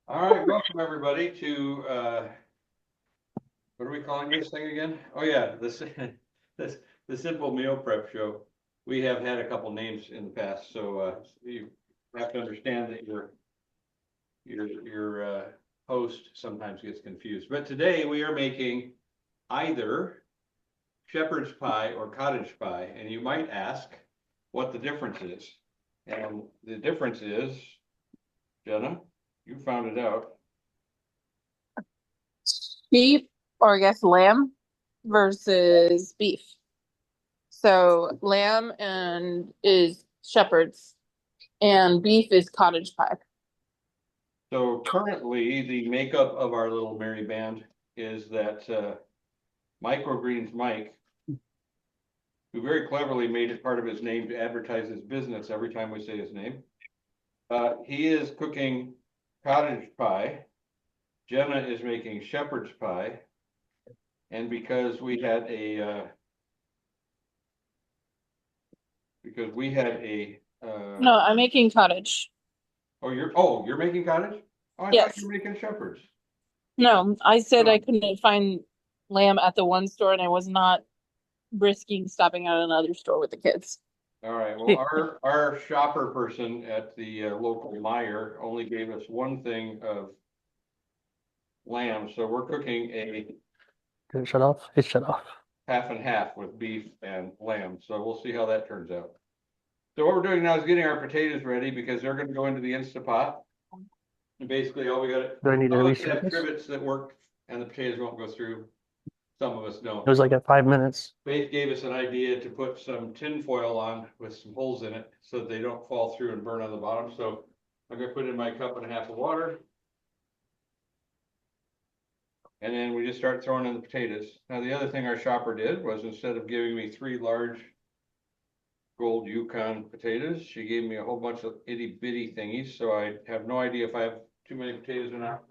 All right, welcome everybody to what are we calling this thing again? Oh yeah, this the Simple Meal Prep Show. We have had a couple names in the past, so you have to understand that your host sometimes gets confused. But today we are making either shepherd's pie or cottage pie, and you might ask what the difference is. And the difference is, Jenna, you found it out. Sheep, or I guess lamb versus beef. So lamb and is shepherd's and beef is cottage pie. So currently, the makeup of our little merry band is that Microgreens Mike, who very cleverly made it part of his name to advertise his business every time we say his name. He is cooking cottage pie. Jenna is making shepherd's pie. And because we had a No, I'm making cottage. you're making cottage? Oh, I thought you Yes. were making shepherd's. No, I said I Oh, couldn't find lamb at the one store and I was not risking stopping at another store with the kids. all right, well, our shopper person at the local Meyer only gave us one thing of lamb, so we're cooking a Did it shut off? It shut off. half and half with beef and lamb, so we'll see how that turns out. So what we're doing now is getting our potatoes ready because they're gonna go into the Instapot. And basically all we got, Do I need to some of us restart have this? trivets that work and the potatoes won't go through. Some of us It don't. was like at 5 minutes. Faith gave us an idea to put some tin foil on with some holes in it so that they don't fall through and burn on the bottom. So I'm gonna put in my cup and a half of water. And then we just start throwing in the potatoes. Now, the other thing our shopper did was instead of giving me 3 large gold Yukon potatoes, she gave me a whole bunch of itty bitty thingies. So I have no idea if I have too many potatoes or not.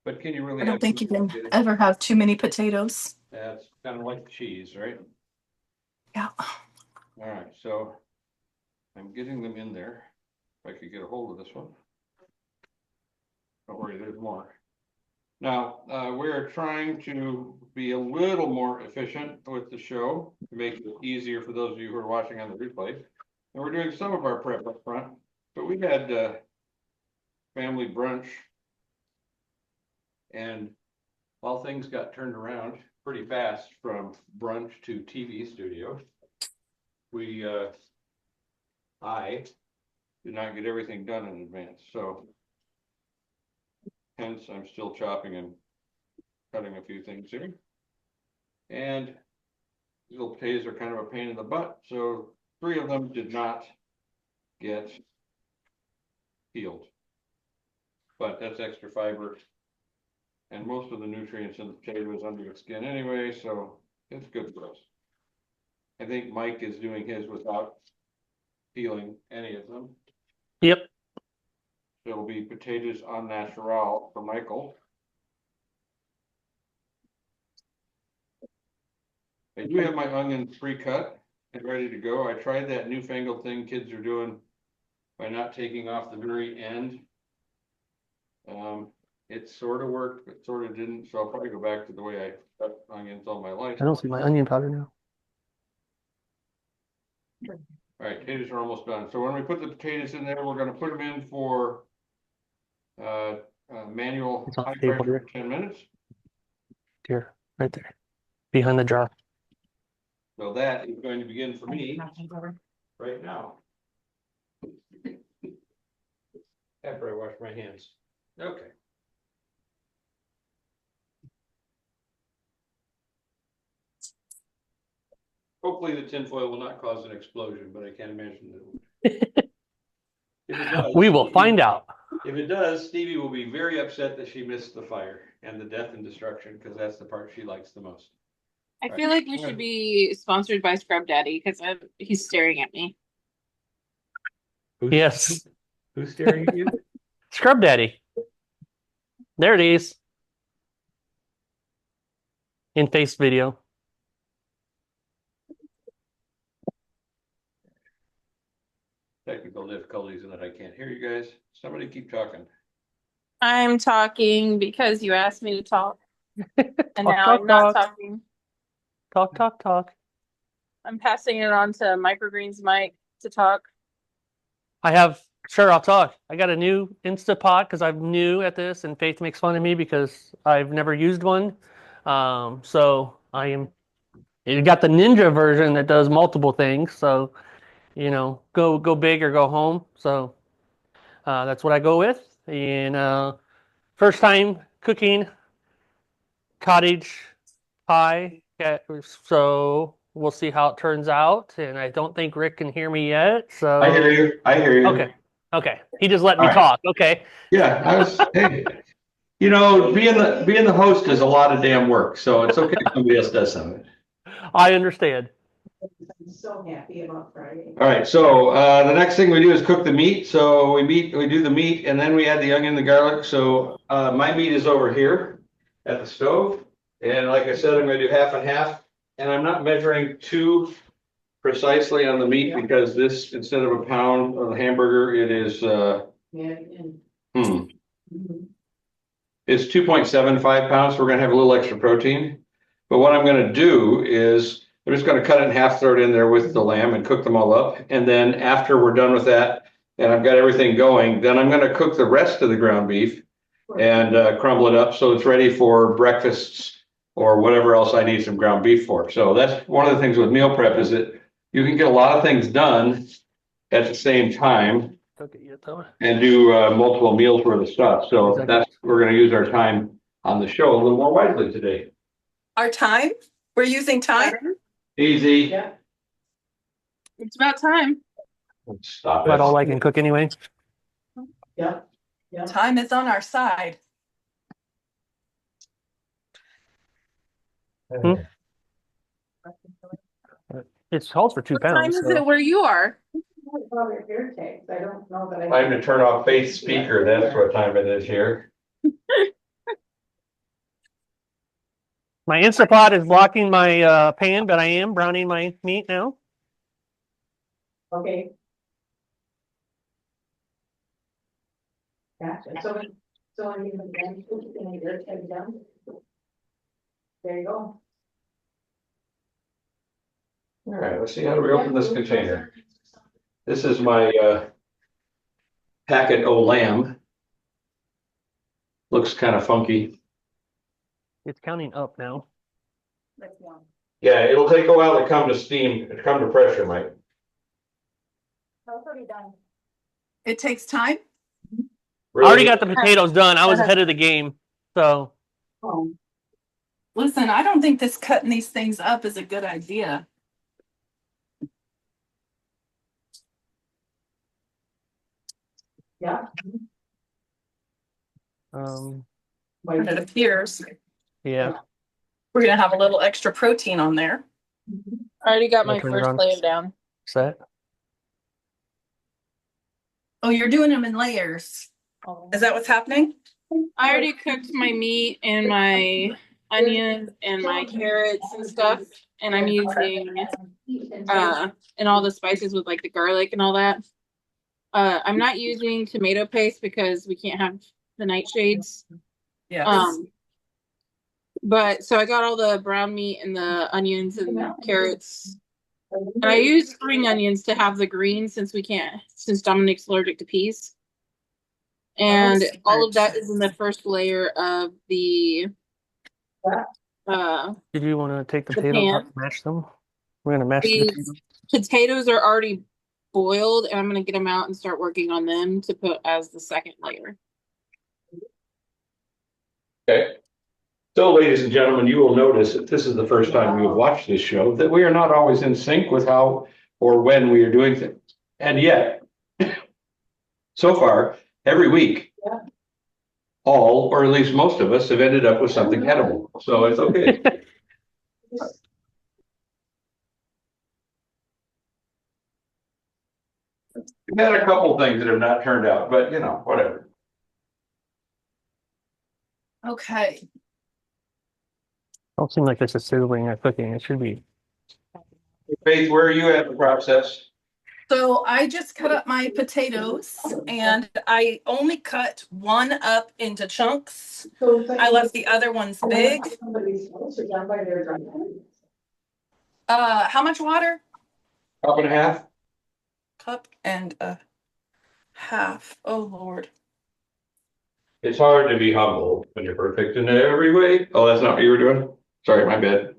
But can you really I have don't too think you many can potatoes? ever have too many potatoes. That's kind of like cheese, right? Yeah. All right, so I'm getting them in there. If I could get a hold of this one. Don't worry, there's more. Now, we're trying to be a little more efficient with the show to make it easier for those of you who are watching on the replay. And we're doing some of our prep up front, but we had family brunch. And while things got turned around pretty fast from brunch to TV studio, I did not get everything done in advance. So hence I'm still chopping and cutting a few things here. And these little potatoes are kind of a pain in the butt. So 3 of them did not get peeled. But that's extra fiber. And most of the nutrients in the potato is under the skin anyway, so it's good for us. I think Mike is doing his without peeling any of them. Yep. It'll be potatoes au naturel for Michael. I do have my onions pre-cut and ready to go. I tried that newfangled thing kids are doing by not taking off the very end. It sort of worked, but sort of didn't. So I'll probably go back to the way I cut onions all my life. I don't see my onion powder now. All right, potatoes are almost done. So when we put the potatoes in there, we're going to put them in for manual It's on high the table pressure here. for 10 minutes. Here, right there. Behind the jar. So that is going to begin for me right now. After I wash my hands. Okay. Hopefully the tinfoil will not cause an explosion, but I can't imagine that it would. If it does, We will find out. If it does, Stevie will be very upset that she missed the fire and the death and destruction, because that's the part she likes the most. I All feel right. like we should be sponsored by Scrub Daddy because he's staring at me. Yes. Who's staring at you? Scrub Daddy. There it is. In face video. Technical difficulties in that I can't hear you guys. Somebody keep talking. I'm talking because you asked me to talk, and Talk, now talk, I'm not talk. talking. Talk, talk, talk. I'm passing it on to Microgreens Mike to talk. Sure, I'll talk. I got a new Instapot because I'm new at this, and Faith makes fun of me because I've never used one. So I am. You got the Ninja version that does multiple things. So, go big or go home. So that's what I go with. And first time cooking cottage pie. So we'll see how it turns out. And I don't think Rick can hear me yet. So I hear you. I hear you. okay. Okay. He just let me All right. talk. Okay. Yeah, hey, being the host is a lot of damn work, so it's okay if somebody else does some of it. I understand. I'm so happy about Friday. All right, so the next thing we do is cook the meat. So we do the meat, and then we add the onion, the garlic. So my meat is over here at the stove, and like I said, I'm going to do half and half. And I'm not measuring too precisely on the meat because this, instead of a pound of the hamburger, it is it's 2.75 pounds. So we're going to have a little extra protein. But what I'm going to do is I'm just going to cut it in half, throw it in there with the lamb and cook them all up. And then after we're done with that, and I've got everything going, then I'm going to cook the rest of the ground beef and crumble it up so it's ready for breakfasts or whatever else I need some ground beef for. So that's one of the things with meal prep is that you can get a lot of things done at the same time and do multiple meals worth of stuff. So we're going to use our time on the show a little more wisely today. Our time? We're using time? Easy. Yeah. It's about time. Stop About all it. I can cook anyway. Yeah. Time is on our side. It calls for 2 What time pounds. is So. it where you are? I don't know that I. Time to turn off Faith's speaker. That's what time it is here. My Instapot is blocking my pan, but I am browning my meat now. Okay. Gotcha. So I mean, then you're taking down. There you go. All right, let's see, how do we open this container? This is my packet o' lamb. Looks kind of funky. It's counting up now. That's one. Yeah, it'll take a while to come to steam, to come to pressure, Mike. That's already done. It takes time? I already got the potatoes done. I was ahead of the game. So Oh, Listen, I don't think this cutting these things up is a good idea. yeah. And it appears yeah. we're gonna have a little extra protein on there. I already got my I'll turn it first on. layer down. Set. Oh, you're doing them in layers. Is that what's happening? I already cooked my meat and my onions and my carrots and stuff, and I'm using and all the spices with like the garlic and all that. I'm not using tomato paste because we can't have the nightshades. Yes. But so I got all the brown meat and the onions and the carrots. And I use spring onions to have the green since Dominic's allergic to peas. And all of that is in the first layer of the Did you want to take the potatoes out and mash them? We're gonna mash the these potatoes. potatoes are already boiled, and I'm gonna get them out and start working on them to put as the second layer. Okay. So, ladies and gentlemen, you will notice if this is the first time you have watched this show, that we are not always in sync with how or when we are doing things. And yet, so far, every week, all, or at least most of us, have ended up with something edible. So it's okay. We've had a couple things that have not turned out, but whatever. Okay. Don't seem like this is sizzling or cooking. It should be. Faith, where are you at in the process? So I just cut up my potatoes and I only cut one up into chunks. I left the other ones big. Somebody's house or down by their driveway. How much water? Cup and a half? Cup and a half. Oh Lord. It's hard to be humble when you're perfect in every way. Oh, that's not what you were doing? Sorry, my bad.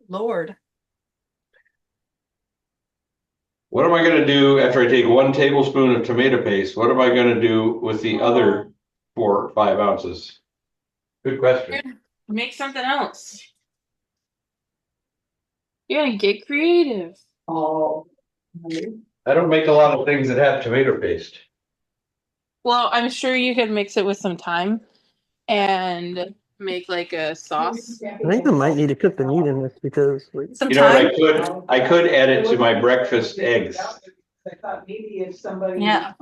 Lord. What am I gonna do after I take 1 tablespoon of tomato paste? What am I gonna do with the other 4 or 5 ounces? Good question. Make something else. You're gonna get creative. Oh. I don't make a lot of things that have tomato paste. Well, I'm sure you could mix it with some thyme and make like a sauce. I think I might need to cook the meat in this because like, Some You know what, time. I could add it to my breakfast eggs. I thought maybe if somebody. Yeah.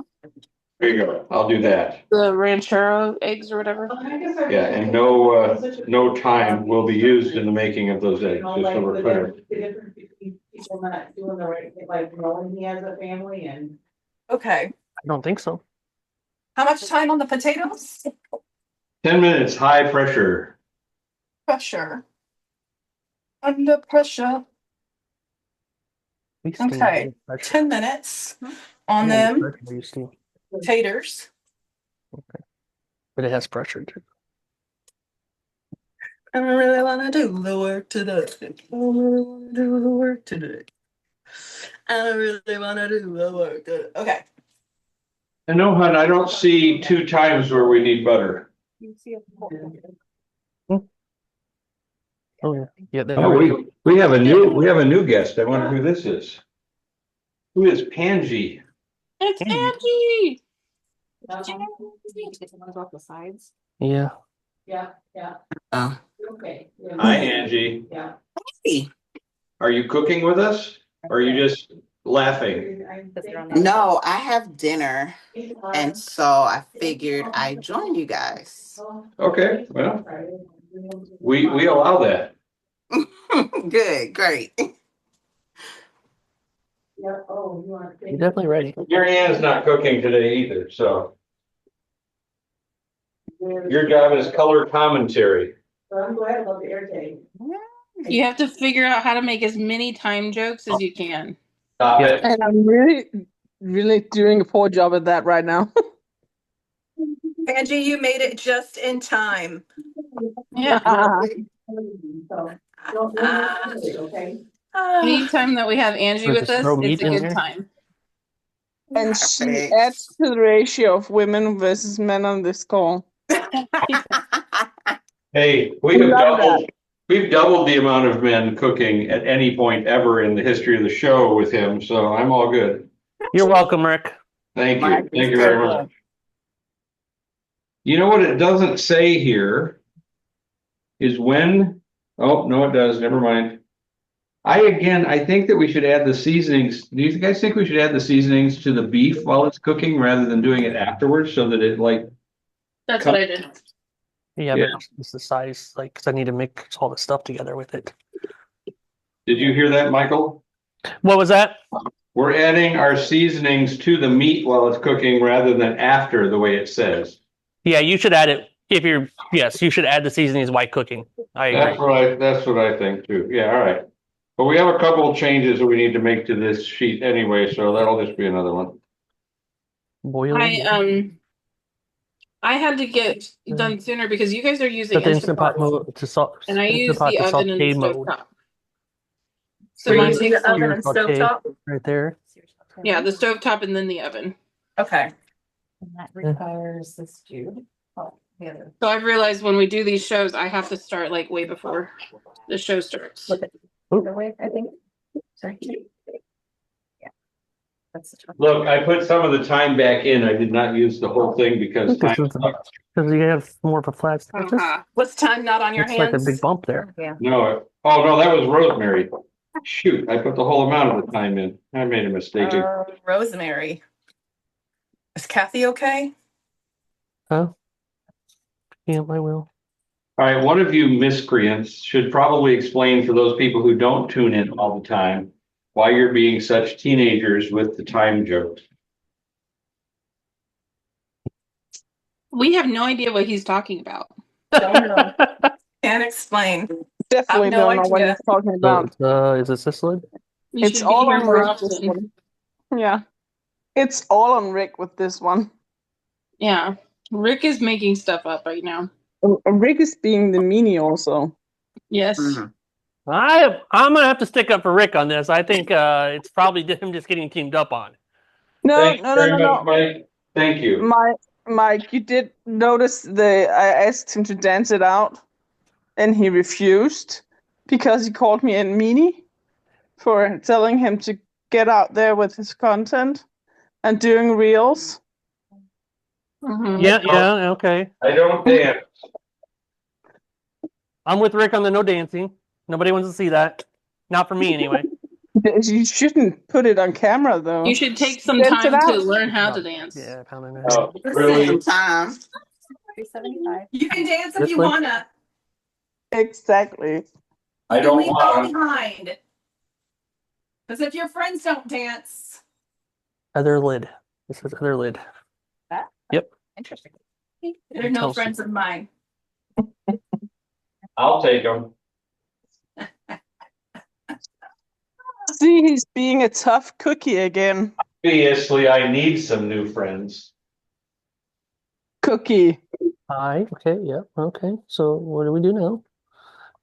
There you go, I'll do that. The ranchero eggs or whatever. Yeah, and no time will be used in the making of those eggs, just so we're clear. The difference between people not doing the right thing, like knowing he has a family and. Okay. I don't think so. How much time on the potatoes? 10 minutes, high pressure. Pressure. Under pressure. We steam Okay. it. That's- 10 minutes on Yeah, them that's what you steam. taters. But it has pressure too. I don't really want to do the work today. I don't really want to do the work today. I don't really want to do the work today. Okay. And no, hon, I don't see 2 times where we need butter. Oh yeah. Yeah. They're Oh, ready. we have a new guest. I wonder who this is. Who is Panji? It's Angie. Angie. Yeah. Yeah. Oh. Okay. Hi, Angie. Yeah. Are you cooking with us? Or are you just laughing? No, I have dinner, and so I figured I'd join you guys. Okay, well, we allow that. Good, great. Yeah, oh, you want. You're definitely ready. Mary Ann's not cooking today either, so your job is color commentary. I'm glad about the air tag. You have to figure out how to make as many time jokes as you can. Stop Yeah. it. And I'm really doing a poor job at that right now. Angie, you made it just in time. Yeah. So, okay. Anytime that we have Angie Or with just us, throw it's meat a in good there? time. And she Perfect. adds to the ratio of women versus men on this call. Hey, We love that. we've doubled the amount of men cooking at any point ever in the history of the show with him, so I'm all good. You're welcome, Rick. Thank you. Mike is Thank you very good. much. You know what it doesn't say here is when, oh, no, it does, never mind. I think that we should add the seasonings. Do you guys think we should add the seasonings to the beef while it's cooking rather than doing it afterwards so that it like, That's what I did. Yeah, Yeah. but it's the size, like, because I need to mix all the stuff together with it. did you hear that, Michael? What was that? We're adding our seasonings to the meat while it's cooking rather than after the way it says. Yeah, you should add it if you're. Yes, you should add the seasonings while cooking. I agree. That's what I think too. Yeah, all right. But we have a couple of changes that we need to make to this sheet anyway, so that'll just be another one. Boil. I had to get done sooner because you guys are using Set the Instant Pot Instapot, mode to salt. and I use Pot the to oven and the saute mode stovetop. So We're mine using takes the oven and Saute stovetop. right there. yeah, the stovetop and then the oven. Okay. And that requires this tube. Oh, the other. So I've realized when we do these shows, I have to start like way before the show starts. The way, I think. Sorry. Yeah. That's the top. Look, I put some of the time back in. I did not use the whole thing because This time is sucks. because you have more of a flat surface. Uh-huh. What's time not on your It's like a hands? big bump there. Yeah. No, oh no, that was rosemary. Shoot, I put the whole amount of the time in. I made a mistake. Rosemary. Is Kathy okay? Huh? Yeah, I will. All right, one of you miscreants should probably explain for those people who don't tune in all the time why you're being such teenagers with the time jokes. We have no idea what he's talking about. Don't know. Can't explain. Definitely no don't know what idea. he's talking So about. it's, is it this lid? You It's should be all here on more Rick, this often. one. Yeah. It's all on Rick with this one. Yeah. Rick is making stuff up right now. Rick is being the meanie also. Yes. Mhm. I'm gonna have to stick up for Rick on this. I think it's probably him just getting teamed up on. No, Thank you no, no, very no, much, no. Mike. Thank you. Mike, you did notice I asked him to dance it out and he refused because he called me a meanie for telling him to get out there with his content and doing reels. Mhm. Yeah, okay. I don't dance. I'm with Rick on the no dancing. Nobody wants to see that. Not for me anyway. You shouldn't put it on camera though. You should take some Dance it time to out. learn how to dance. Yeah, pound in there. Oh, Spend really? some time. 375. You can dance if This you way? wanna. Exactly. I You can don't leave it all wanna. behind. Because if your friends don't dance, Other lid. This is other lid. Interesting. they're no Chelsea. friends of mine. I'll take them. See, he's being a tough cookie again. Obviously, I need some new friends. Cookie. Hi. Okay. Yeah. Okay. So what do we do now?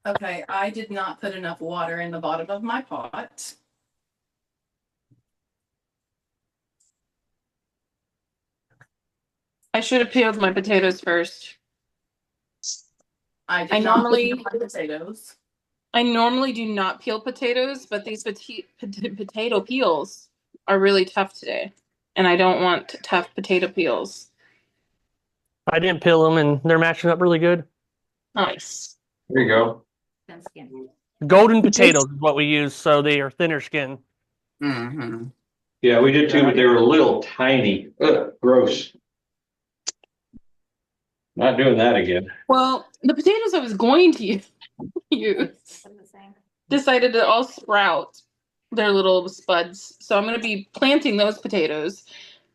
Okay, I did not put enough water in the bottom of my pot. I should have peeled my potatoes first. I did I not normally- put enough potatoes. I normally do not peel potatoes, but these potato peels are really tough today. And I don't want tough potato peels. I didn't peel them, and they're matching up really good. Nice. There you go. Thin skin. Golden potatoes is what we use, so they are thinner skin. Mm-hmm. Yeah, we did too, but they were a little tiny. Ugh, gross. Not doing that again. Well, the potatoes I was going to use What is it saying? decided to all sprout their little spuds. So I'm going to be planting those potatoes.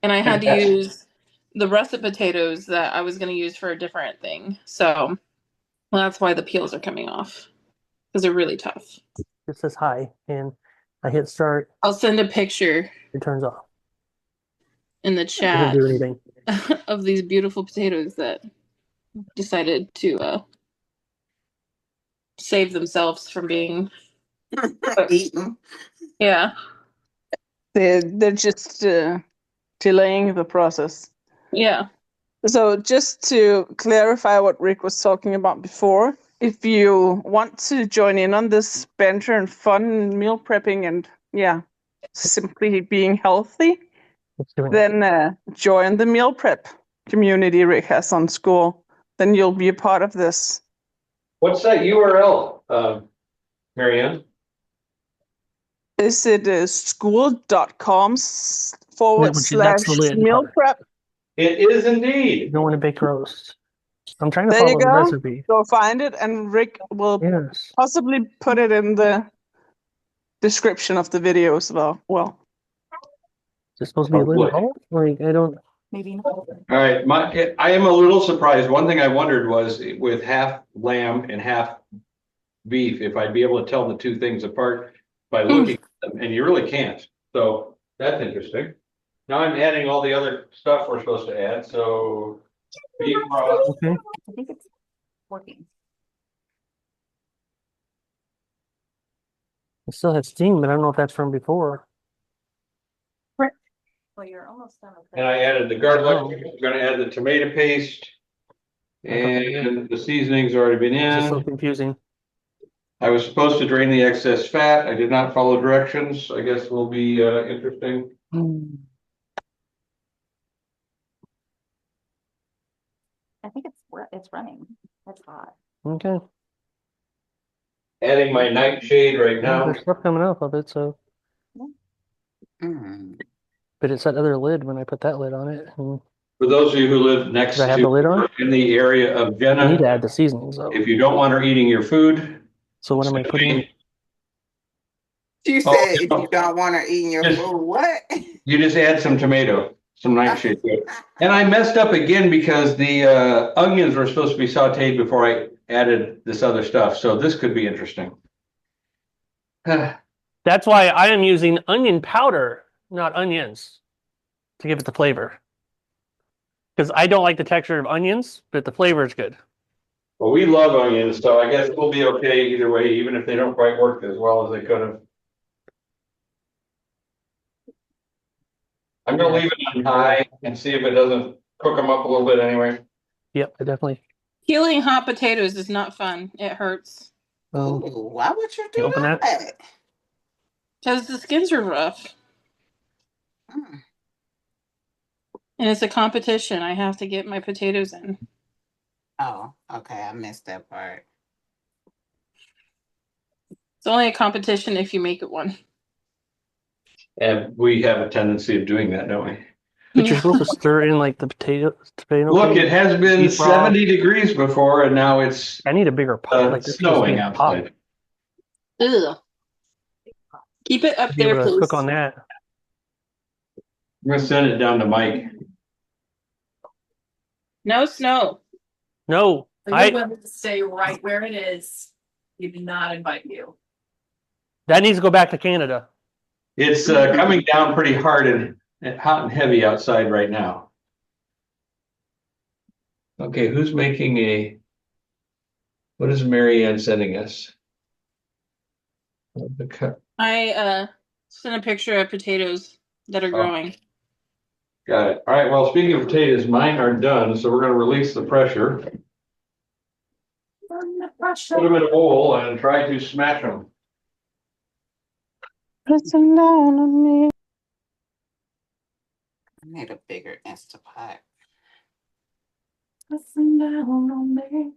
And I had to use the russet potatoes that I was going to use for a different thing. So that's why the peels are coming off because they're really tough. It says hi, and I hit start. I'll send a picture It turns off. in the It chat doesn't do anything. of these beautiful potatoes that decided to save themselves from being, Eaten. yeah. They're just delaying the process. Yeah. So just to clarify what Rick was talking about before, if you want to join in on this banter and fun meal prepping and simply being healthy, It's doing it. then join the meal prep community Rick has on school. Then you'll be a part of this. What's that URL, Marianne? Is it school.com / That's the lid meal part. prep? It is You indeed. don't want to bake roast. I'm trying to There you follow the go. recipe. Go find it, and Rick will Yes. possibly put it in the description of the video as well. Well, Is it supposed to be a lid What? at all? Like, I don't. Maybe not. All right, I am a little surprised. One thing I wondered was with half lamb and half beef, if I'd be able to tell the two things apart by looking at them, and you really can't. So that's interesting. Now I'm adding all the other stuff we're supposed to add, so beef broth. Okay. I think it's working. It still has steam, but I don't know if that's from before. Well, you're almost done with And I added the garlic, I'm gonna add the tomato paste. And the seasoning's already been It's just so in. confusing. I was supposed to drain the excess fat. I did not follow directions. I guess will be interesting. I think it's running. It's hot. Okay. Adding my nightshade right Well, now. there's stuff coming off of it, so. Mm. But it's that other lid when I put that lid on it. And For those of you who live next Does I have the lid to, on? in the area of I need to Jenna, add the seasonings though. if you don't want her eating your food, So what am I putting? You Oh, said if you don't want her eating your Just- food, what? You just add some tomato, some nightshade to it. And I messed up again because the onions were supposed to be sauteed before I added this other stuff. So this could be interesting. That's why I am using onion powder, not onions, to give it the flavor. Because I don't like the texture of onions, but the flavor is good. Well, we love onions, so I guess we'll be okay either way, even if they don't quite work as well as they could have. I'm gonna leave it on high and see if it doesn't cook them up a little bit anyway. Yep, I definitely. Peeling hot potatoes is not fun. It hurts. Ooh, why would you do open that? that? Because the skins are rough. Hmm. And it's a competition. I have to get my potatoes in. Oh, okay. I missed that part. It's only a competition if you make it one. And we have a tendency of doing that, don't we? But you're supposed to stir in like the tomato. Look, paste. it has been Deep raw. 70 degrees before and now it's I need a bigger pot. Like this is supposed to be snowing in a pot. outside. Ugh. Keep it up Be there, able to please. cook on that. I'm gonna send it down to Mike. No snow. No, I want it to stay right where it is. We do not invite you. that needs to go back to Canada. It's coming down pretty hard and hot and heavy outside right now. Okay, who's making what is Mary Ann sending us? The cut. I sent a picture of potatoes that are growing. Got it. All right, well, speaking of potatoes, mine are done, so we're gonna release the pressure. Put them in a bowl and try to smash them. Pressing down on me. I need a bigger Instapot. Pressing down on me.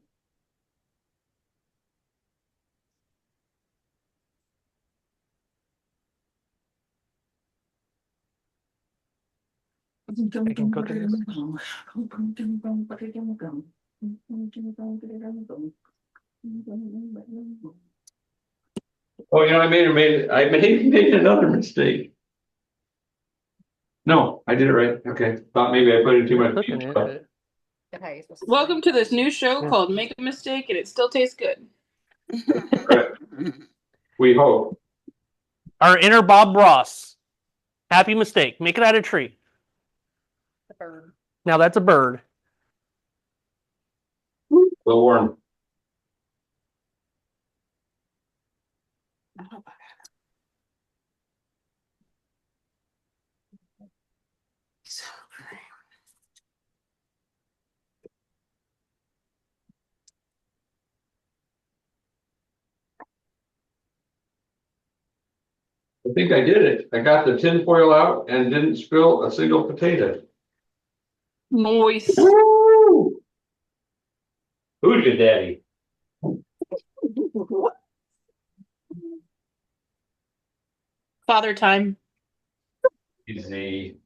I can cook it. Oh, I made another mistake. No, I did it right. Okay, thought maybe I put in too much. Cooking it, but- but Welcome to this new show Yeah. called Make a Mistake and It Still Tastes Good. We hope. our inner Bob Ross. Happy mistake. Make it out of a tree. Now that's a bird. The worm. I think I did it. I got the tin foil out and didn't spill a single potato. Moist. Woo! Who's your daddy? Father time. Easy.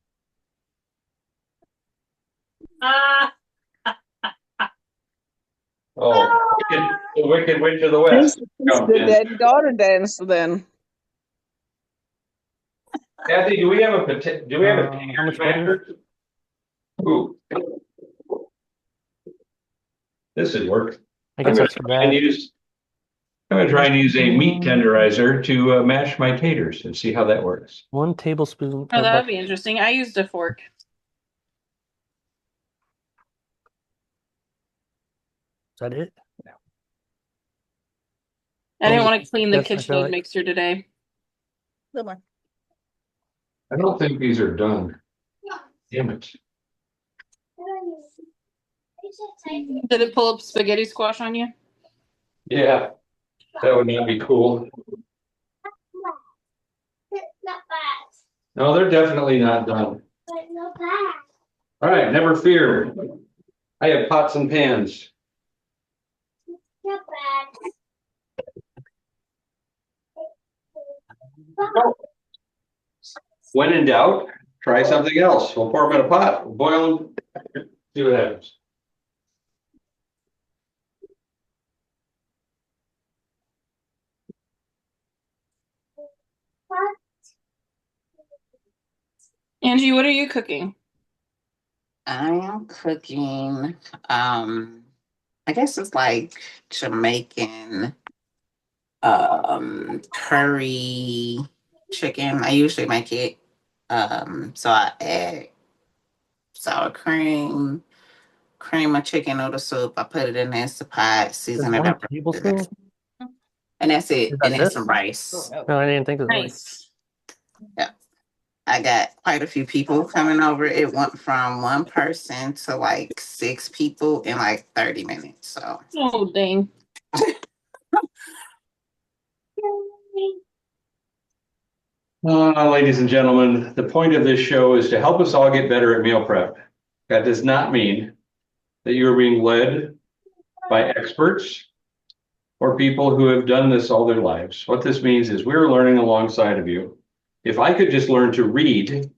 Oh, the wicked witch of the west. Come The in. daddy-daughter dance then. Kathy, do we have a do we have a How much butter? Ooh. This would work. I guess that's for that. I'm gonna try and use a meat tenderizer to mash my taters and see how that works. 1 tablespoon. Oh, that would be interesting. I used a fork. Is that it? I didn't want to clean the Yes, I feel KitchenAid like- mixer today. I don't think these are done. Damn it. Did it pull up spaghetti squash on you? Yeah, that would not be cool. Not bad, No, they're definitely not done. but not bad. All right, never fear. I have pots and pans. Not bad. When in doubt, try something else. We'll pour them in a pot, boil them, see what happens. Angie, what are you cooking? I am cooking, I guess it's like Jamaican curry chicken. I usually make it. So I add sour cream, cream of chicken noodle soup. I put it in the Instant Pot, Is season it one a up, tablespoon? and that's it. Is And that then this? some rice. No, I didn't think it was like. Nice. Yeah. I got quite a few people coming over. It went from one person to like 6 people in like 30 minutes. So Oh, dang. Ladies and gentlemen, the point of this show is to help us all get better at meal prep. That does not mean that you are being led by experts or people who have done this all their lives. What this means is we're learning alongside of you. If I could just learn to read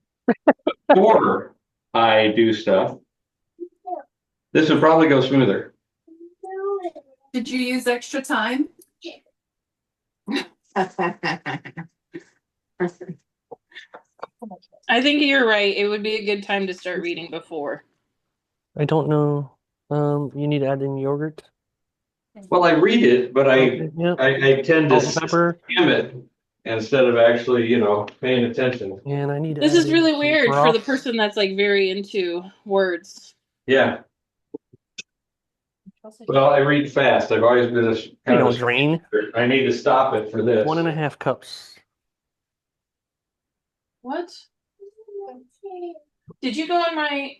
before I do stuff, this would probably go smoother. Did you use extra time? I think you're right. It would be a good time to start reading before. I don't know. You need to add in yogurt. Well, I read it, but Okay, yep. I tend to Salt and pepper. skim it instead of actually, paying attention. And I need to This add is really in weird for the broth. person that's like very into words. Yeah. Well, I read fast. I've always been a You kind don't of drain. I need to stop it for this. 1.5 cups. What? Did you go on my?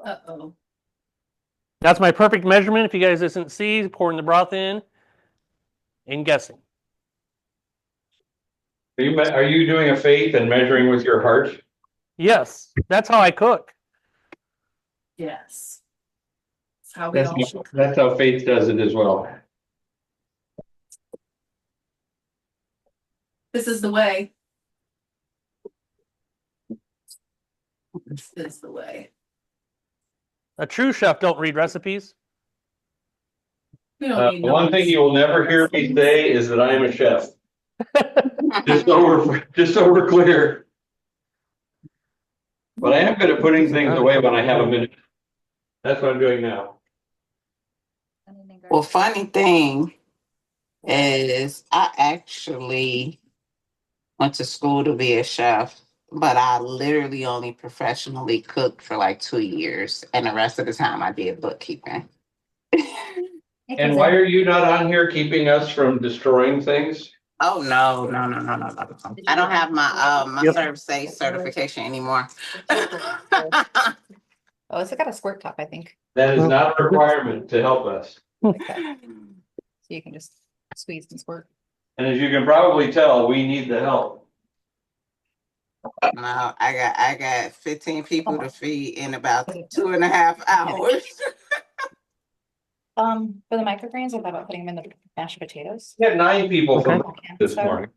Uh-oh. That's my perfect measurement. If you guys didn't see, pouring the broth in and guessing. Are you doing a faith and measuring with your heart? Yes, that's how I cook. Yes. That's how we all should. That's how faith does it as well. This is the way. This is the way. A true chef don't read recipes. We don't need One thing you will never hear me say is that I am a chef. Just so we're clear. But I am good at putting things away when I have a minute. That's what I'm doing now. Well, funny thing is, I actually went to school to be a chef, but I literally only professionally cooked for like 2 years, and the rest of the time I did bookkeeping. And why are you not on here keeping us from destroying things? Oh no. I don't have my Yep. Serve Safe certification anymore. Oh, it's got a squirt top, I think. That is not a requirement to help us. Like that. So you can just squeeze and squirt. And as you can probably tell, we need the help. No, I got 15 people to feed in about 2.5 hours. For the microgreens, I thought about putting them in the mashed potatoes. We had 9 people for Okay. brunch this morning.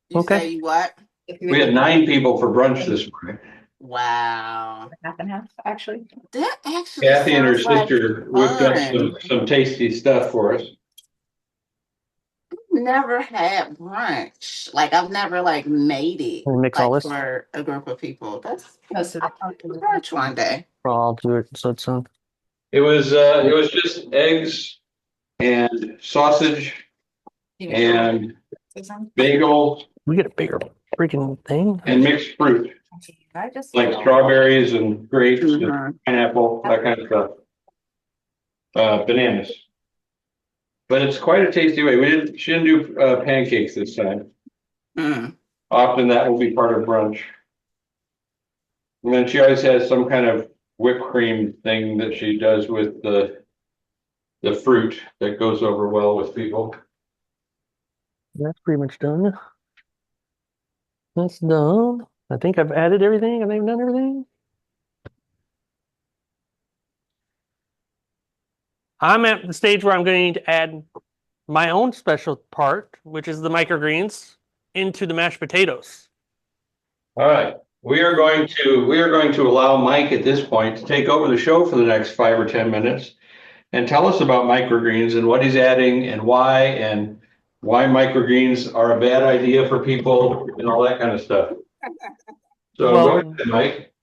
You Okay. say what? We had 9 people for brunch this morning. Wow. Half and half, actually. That actually Kathy and her sounds like sister whipped up fun. some tasty stuff for us. Never had brunch. Like I've never like made it Can we mix all like, this? for a group of people. That's Most of I'll do brunch one day. I'll do it so it's on. It was just eggs and sausage and bagel We get a bigger freaking thing. and mixed fruit, I just like strawberries and grapes and Mhm. pineapple, that kind of stuff. Bananas. But it's quite a tasty way. She didn't do pancakes this time. Mm. Often that will be part of brunch. And then she always has some kind of whipped cream thing that she does with the fruit that goes over well with people. That's pretty much done. That's done. I think I've added everything. Have I done everything? I'm at the stage where I'm going to add my own special part, which is the microgreens, into the mashed potatoes. All right. We are going to allow Mike at this point to take over the show for the next 5 or 10 minutes and tell us about microgreens and what he's adding and why and why microgreens are a bad idea for people and all that kind of stuff. So Well, go ahead, Mike.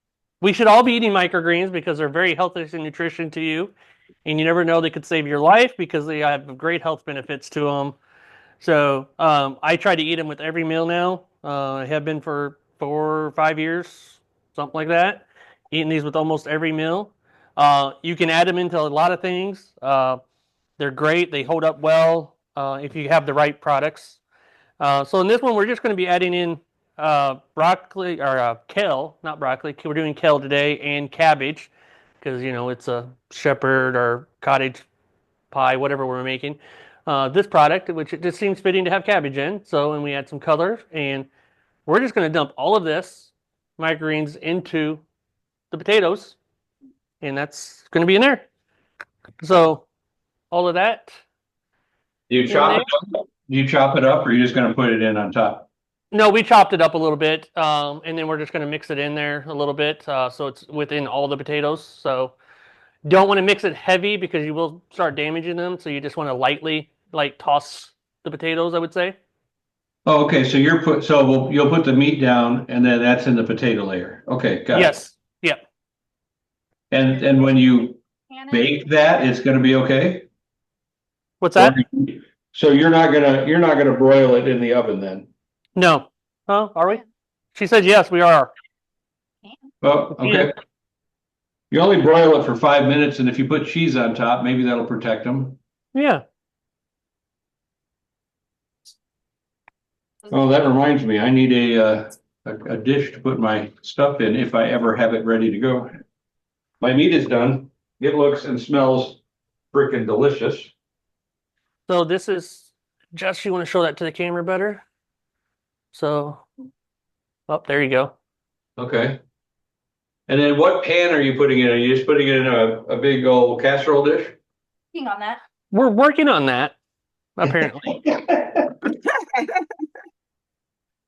we should all be eating microgreens because they're very healthy and nutrition to you, and you never know, they could save your life because they have great health benefits to them. So I try to eat them with every meal now. I have been for 4 or 5 years, something like that. Eating these with almost every meal. You can add them into a lot of things. They're great. They hold up well if you have the right products. So in this one, we're just going to be adding in broccoli or kale, not broccoli. We're doing kale today and cabbage because it's a shepherd or cottage pie, whatever we're making. This product, which it just seems fitting to have cabbage in. So, and we add some color, and we're just going to dump all of this microgreens into the potatoes, and that's going to be in there. So, all of that. Do you chop it up? Do you chop it up, or are you just going to put it in on top? No, we chopped it up a little bit, and then we're just going to mix it in there a little bit, so it's within all the potatoes. So, don't want to mix it heavy because you will start damaging them. So you just want to lightly toss the potatoes, I would say. Oh, okay. So you'll put the meat down, and then that's in the potato layer. Okay, got it. Yes. Yep. And when you bake that, it's going to be okay. What's that? So you're not gonna broil it in the oven then? No. Oh, are we? She said yes, we are. Oh, okay. You only broil it for 5 minutes, and if you put cheese on top, maybe that'll protect them. Yeah. Oh, that reminds me, I need a dish to put my stuff in if I ever have it ready to go. My meat is done. It looks and smells freaking delicious. So this is Jess. You want to show that to the camera better? So, oh, there you go. Okay. And then what pan are you putting it in? Are you just putting it in a big old casserole dish? Working on that. We're working on that, apparently.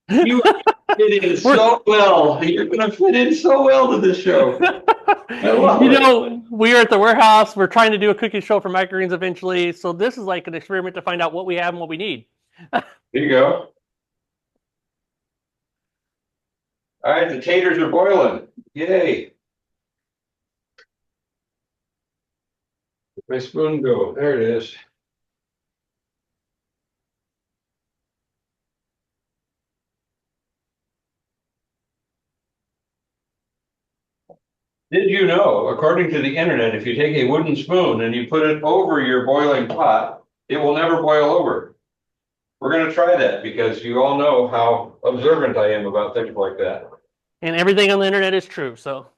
You fit in so well. You're going to fit in so well to this show. I love it. We are at the warehouse. We're trying to do a cooking show for microgreens eventually. So this is like an experiment to find out what we have and what we need. There you go. All right, the taters are boiling. Yay. Where'd my spoon go? There it is. Did you know, according to the internet, if you take a wooden spoon and you put it over your boiling pot, it will never boil over? We're going to try that because you all know how observant I am about things like that. And everything on the internet is true. So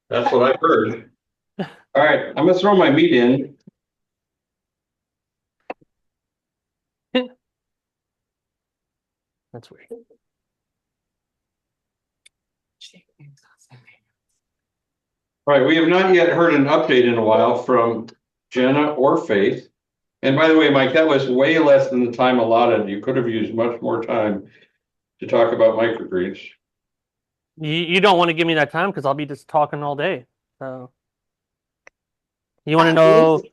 that's what I've heard. All right, I'm going to throw my meat in. That's weird. All right, we have not yet heard an update in a while from Jenna or Faith. And by the way, Mike, that was way less than the time allotted. You could have used much more time to talk about microgreens. You don't want to give me that time because I'll be just talking all day. So you want to know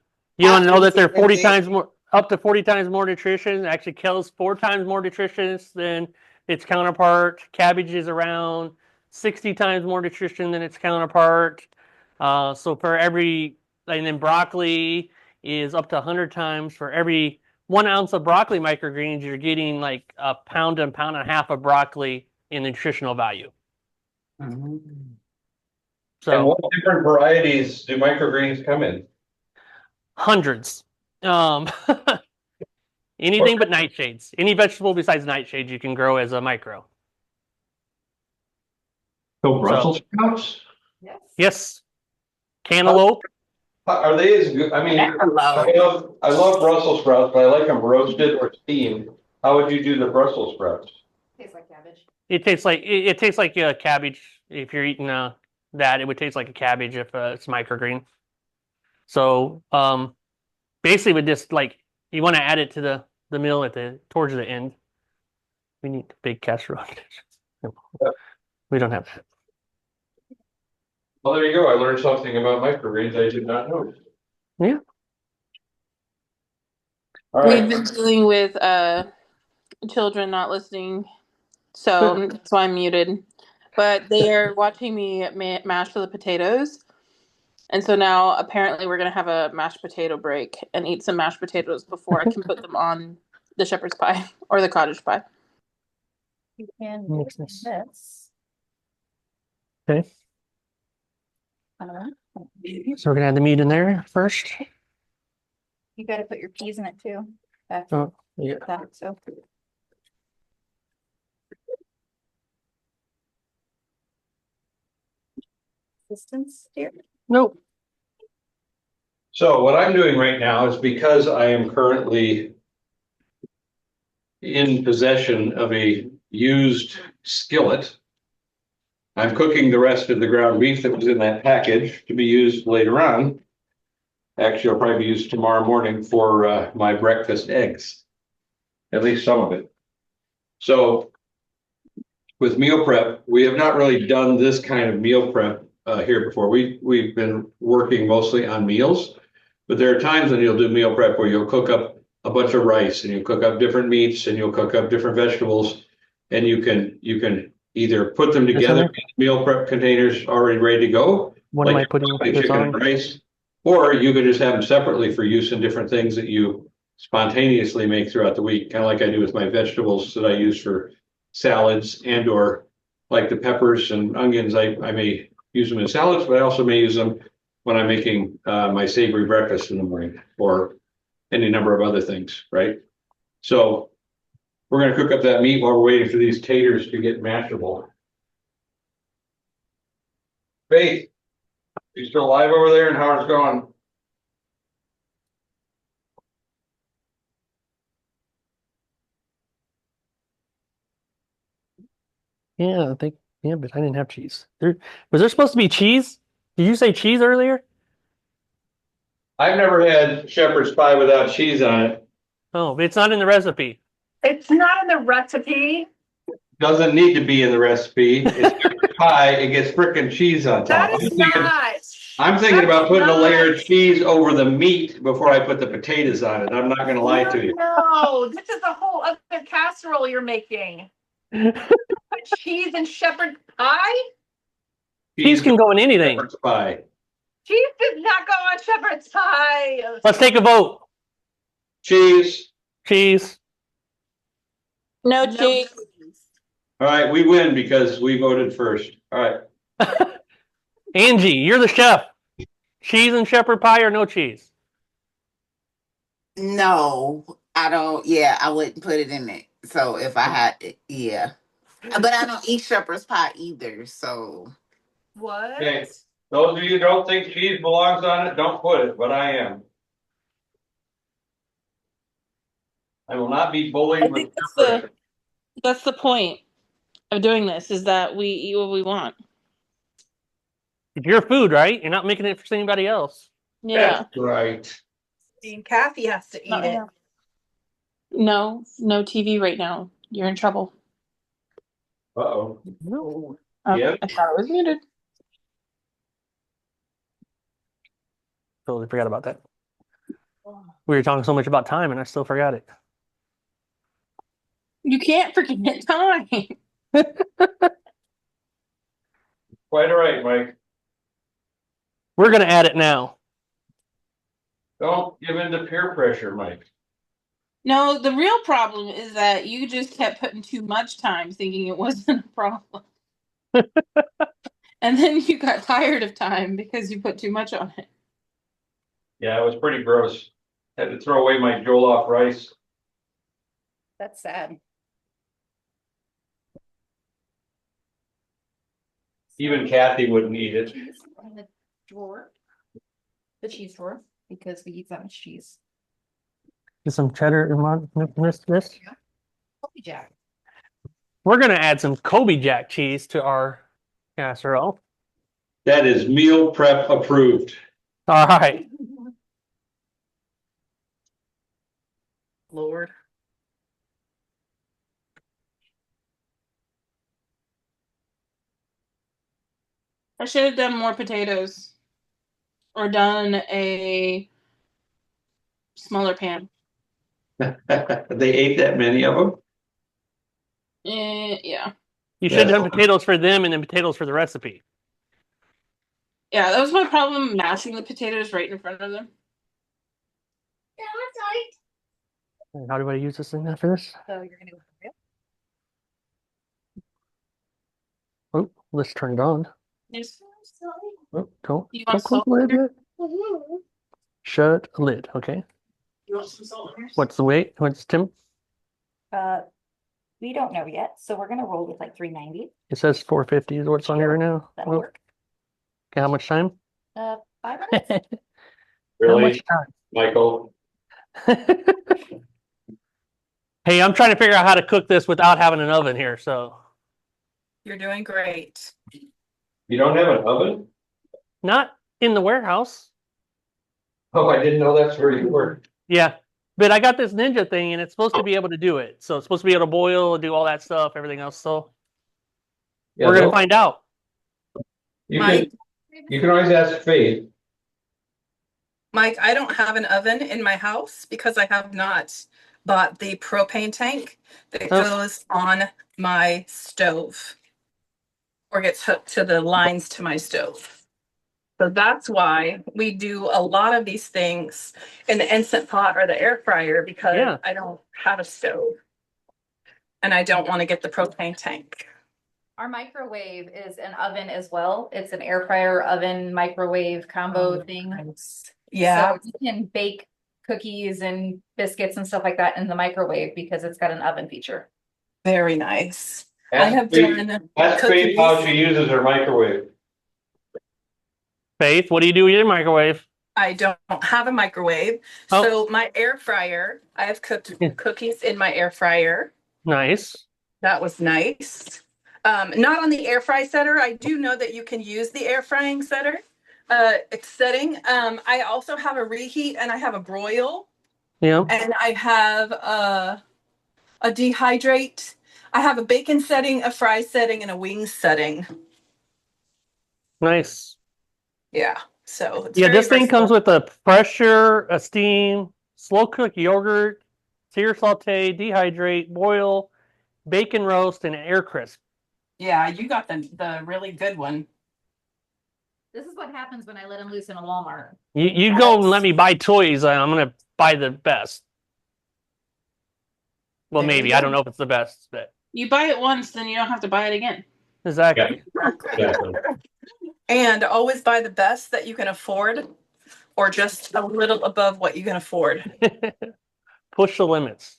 that they're 40 times more, up to 40 times more nutrition. Actually, kale's 4 times more nutritious than its counterpart. Cabbage is around 60 times more nutrition than its counterpart. So for every, and then broccoli is up to 100 times. For every 1 ounce of broccoli microgreens, you're getting like a pound and a half of broccoli in nutritional value. So and what different varieties do microgreens come in? Hundreds. Anything but nightshades. Any vegetable besides nightshades you can grow as a micro. So Brussels sprouts? Yes. Cantaloupe. Are they as good? I mean, I love Brussels sprouts, but I like them roasted or steamed. How would you do the Brussels sprouts? Tastes like cabbage. It tastes like a cabbage. If you're eating that, it would taste like a cabbage if it's microgreen. So basically, with just like you want to add it to the meal towards the end. We need the big casserole. We don't have that. Well, there you go. I learned something about microgreens I did not know. Yeah. All We've right. been dealing with children not listening, so that's why I'm muted. But they are watching me mash the potatoes, and so now apparently we're gonna have a mashed potato break and eat some mashed potatoes before I can put them on the shepherd's pie or the cottage pie. You can Makes do sense. this. Okay. Uh, So we're gonna add the meat in there first. You gotta put your peas in it too. That's Oh, yeah. that, so. Assistance here. Nope. So what I'm doing right now is because I am currently in possession of a used skillet. I'm cooking the rest of the ground beef that was in that package to be used later on. Actually, I'll probably be used tomorrow morning for my breakfast eggs. At least some of it. So with meal prep, we have not really done this kind of meal prep here before. We've been working mostly on meals, but there are times when you'll do meal prep where you'll cook up a bunch of rice and you'll cook up different meats and you'll cook up different vegetables, and you can either put them This together one? in meal prep containers already ready to go, What am I like putting like this chicken on? and rice, or you could just have them separately for use in different things that you spontaneously make throughout the week, kind of like I do with my vegetables that I use for salads and or like the peppers and onions. I may use them in salads, but I also may use them when I'm making my savory breakfast in the morning or any number of other things, right? So we're gonna cook up that meat while we're waiting for these taters to get mashable. Faith, you still alive over there, and how it's going? Yeah, I think. Yeah, but I didn't have cheese. Was there supposed to be cheese? Did you say cheese earlier? I've never had shepherd's pie without cheese on it. Oh, but it's not in the recipe. It's not in the recipe. Doesn't need to be in the recipe. It's shepherd's pie. It gets frickin' cheese on top. That is not. I'm thinking about putting a layer of That's cheese over the meat before I put the potatoes on it. I'm not gonna lie to you. No, this is a whole other casserole you're making. Put cheese and shepherd pie? Cheese can go in anything. Shepherd's pie. Cheese does not go on shepherd's pie. Let's take a vote. Cheese. Cheese. No cheese. All right, we win because we voted first. All right. Angie, you're the chef. Cheese and shepherd pie or no cheese? No, I don't. Yeah, I wouldn't put it in it. So if I had it, yeah. But I don't eat shepherd's pie either. So What? Okay. Those of you who don't think cheese belongs on it, don't put it, but I am. I will not be I bullied with think peer that's the point of doing this, is that we eat what we want. It's your food, right? You're not making it for anybody else. Yeah. That's right. And Kathy has to eat Not it. now. No TV right now. You're in trouble. Uh-oh. No. Oh, Yep. I thought it was muted. Totally forgot about that. We were talking so much about time and I still forgot it. You can't forget time. Quite all right, Mike. We're going to add it now. Don't give in to peer pressure, Mike. No, the real problem is that you just kept putting too much time thinking it wasn't a problem. And then you got tired of time because you put too much on it. Yeah, it was pretty gross. Had to throw away my jollof rice. That's sad. Even Kathy wouldn't eat it. Cheese in the drawer. The cheese drawer, because we eat that much cheese. Get some cheddar and this. Kobe Jack. We're going to add some Kobe Jack cheese to our casserole. That is meal prep approved. All right. Lord. I should have done more potatoes or done a smaller pan. They ate that many of them? Yeah. You should have Yeah. done potatoes for them and then potatoes for the recipe. Yeah, that was my problem mashing the potatoes right in front of them. And how do I use this thing after this? So you're gonna go for real? Oh, let's turn it on. Yes. Oh, don't You want close salt the lid in yet. Shut lid. Okay. You want some salt in yours? What's the weight? What's Tim? We don't know yet, so we're gonna roll with like 390. It says 450 is what's on here right now. That'll Oh, work. okay, how much time? 5 minutes. How Really, much Michael? time? Hey, I'm trying to figure out how to cook this without having an oven here. So You're doing great. You don't have an oven? not in the warehouse. Oh, I didn't know that's where you were. Yeah. But I got this Ninja thing and it's supposed to be able to do it. So it's supposed to be able to boil, do all that stuff, everything else. So Yeah, we're gonna no, find out. Mike, you can always ask Faith. Mike, I don't have an oven in my house because I have not bought the propane tank that Oh. goes on my stove or gets hooked to the lines to my stove. So that's why we do a lot of these things in the Instant Pot or the air fryer because Yeah. I don't have a stove. And I don't want to get the propane tank. Our microwave is an oven as well. It's an air fryer oven microwave combo thing. Yeah, So you can bake cookies and biscuits and stuff like that in the microwave because it's got an oven feature. very nice. I have done Ask Faith how cookies. she uses her microwave. Faith, what do you do with your microwave? I don't have a microwave. Oh. So my air fryer, I have cooked Yeah. cookies in my air fryer. Nice. That was nice. Not on the air fry setter. I do know that you can use the air frying setter setting. I also have a reheat and I have a broil Yeah. and I have a dehydrate. I have a bacon setting, a fry setting, and a wing setting. Nice. Yeah. So it's Yeah, very this thing comes versatile. with a pressure, a steam, slow cook yogurt, sear saute, dehydrate, boil, bacon roast, and air crisp. Yeah, you got the really good one. This is what happens when I let him loose in a Walmart. You go and let me buy toys, I'm gonna buy the best. Well, There maybe. you I go. don't know if it's the best, but You buy it once, then you don't have to buy it again. exactly. Exactly. And always buy the best that you can afford or just a little above what you can afford. Push the limits.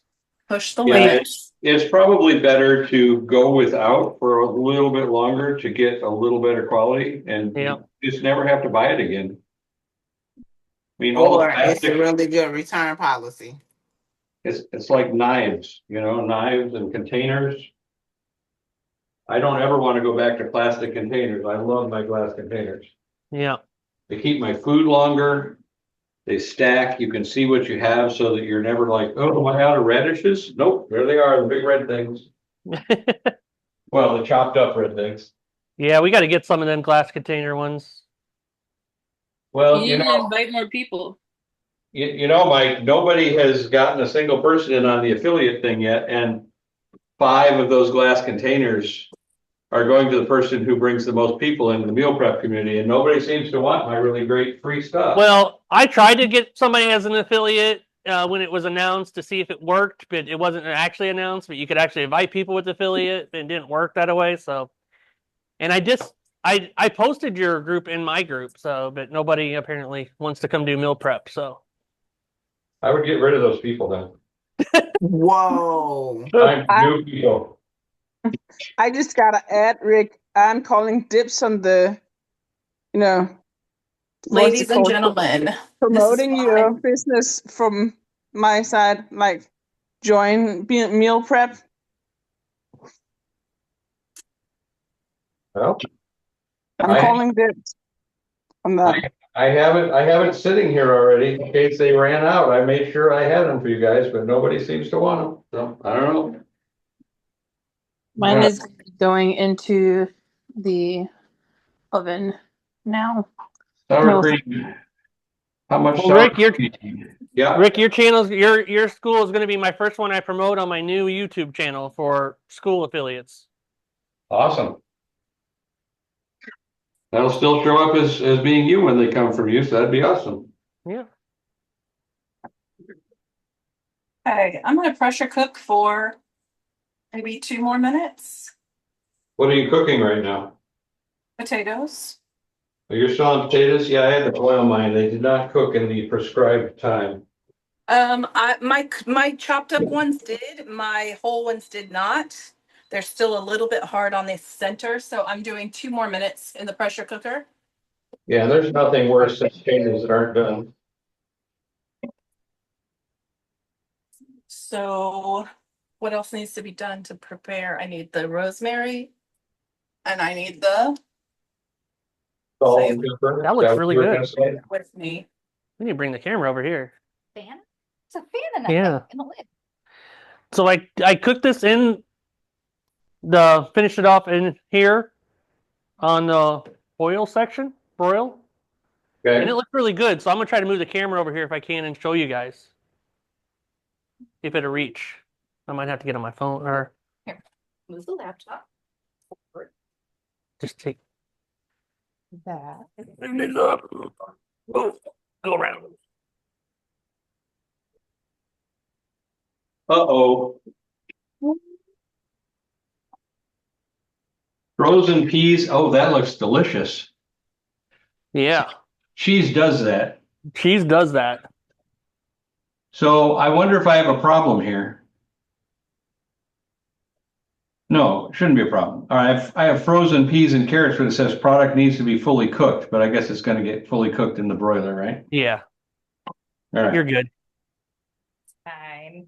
Push the Yeah, limits. it's probably better to go without for a little bit longer to get a little better quality and Yeah. just never have to buy it again. I mean, all the Or it's a plastic, really good return policy. it's like knives, knives and containers. I don't ever want to go back to plastic containers. I love my glass containers. Yeah. They keep my food longer. They stack. You can see what you have so that you're never like, oh, am I out of radishes? Nope, there they are, the big red things. Well, the chopped up red things. Yeah, we got to get some of them glass container ones. Well, You need to invite more people. Mike, nobody has gotten a single person in on the affiliate thing yet, and 5 of those glass containers are going to the person who brings the most people into the meal prep community, and nobody seems to want my really great free stuff. Well, I tried to get somebody as an affiliate when it was announced to see if it worked, but it wasn't actually announced. But you could actually invite people with affiliate, and it didn't work that way. So, and I posted your group in my group, so but nobody apparently wants to come do meal prep. So I would get rid of those people then. Whoa. Find new people. I just gotta add, Rick, I'm calling dibs on the, what's Ladies it and called? gentlemen, Promoting this is your why- business from my side, like join meal prep. Well, I'm I- calling dibs on that. I have it sitting here already in case they ran out. I made sure I had them for you guys, but nobody seems to want them. So I don't know. Mine Yeah. is going into the oven now. Sour No. cream. How much? Well, Rick, Yeah, Rick, your channel's your school is going to be my first one I promote on my new YouTube channel for school affiliates. awesome. That'll still show up as being you when they come from you, so that'd be awesome. Yeah. Okay, I'm gonna pressure cook for maybe 2 more minutes. What are you cooking right now? Potatoes. You're still on potatoes? Yeah, I had to boil mine. They did not cook in the prescribed time. My chopped up ones did, my whole ones did not. They're still a little bit hard on the center, so I'm doing 2 more minutes in the pressure cooker. Yeah, there's nothing worse than potatoes that aren't done. So what else needs to be done to prepare? I need the rosemary and I need the Salt and pepper. That looks Is what really you were good. gonna say? with me. We need to bring the camera over here. Fan? It's a fan in that Yeah. thing, in the lid. So I cooked this in the finished it off in here on the oil section, broil, and Okay, it looked really good. So I'm gonna try to move the camera over here if I can and show you guys if it'll reach. I might have to get on my phone or Move the laptop. just take That. it up. Oh, go around. uh-oh. Frozen peas, oh, that looks delicious. Yeah, Cheese does that. cheese does that. So I wonder if I have a problem here. No, it shouldn't be a problem. All right, I have frozen peas and carrots, but it says product needs to be fully cooked, but I guess it's gonna get fully cooked in the broiler, right? Yeah, All right. you're good. Fine.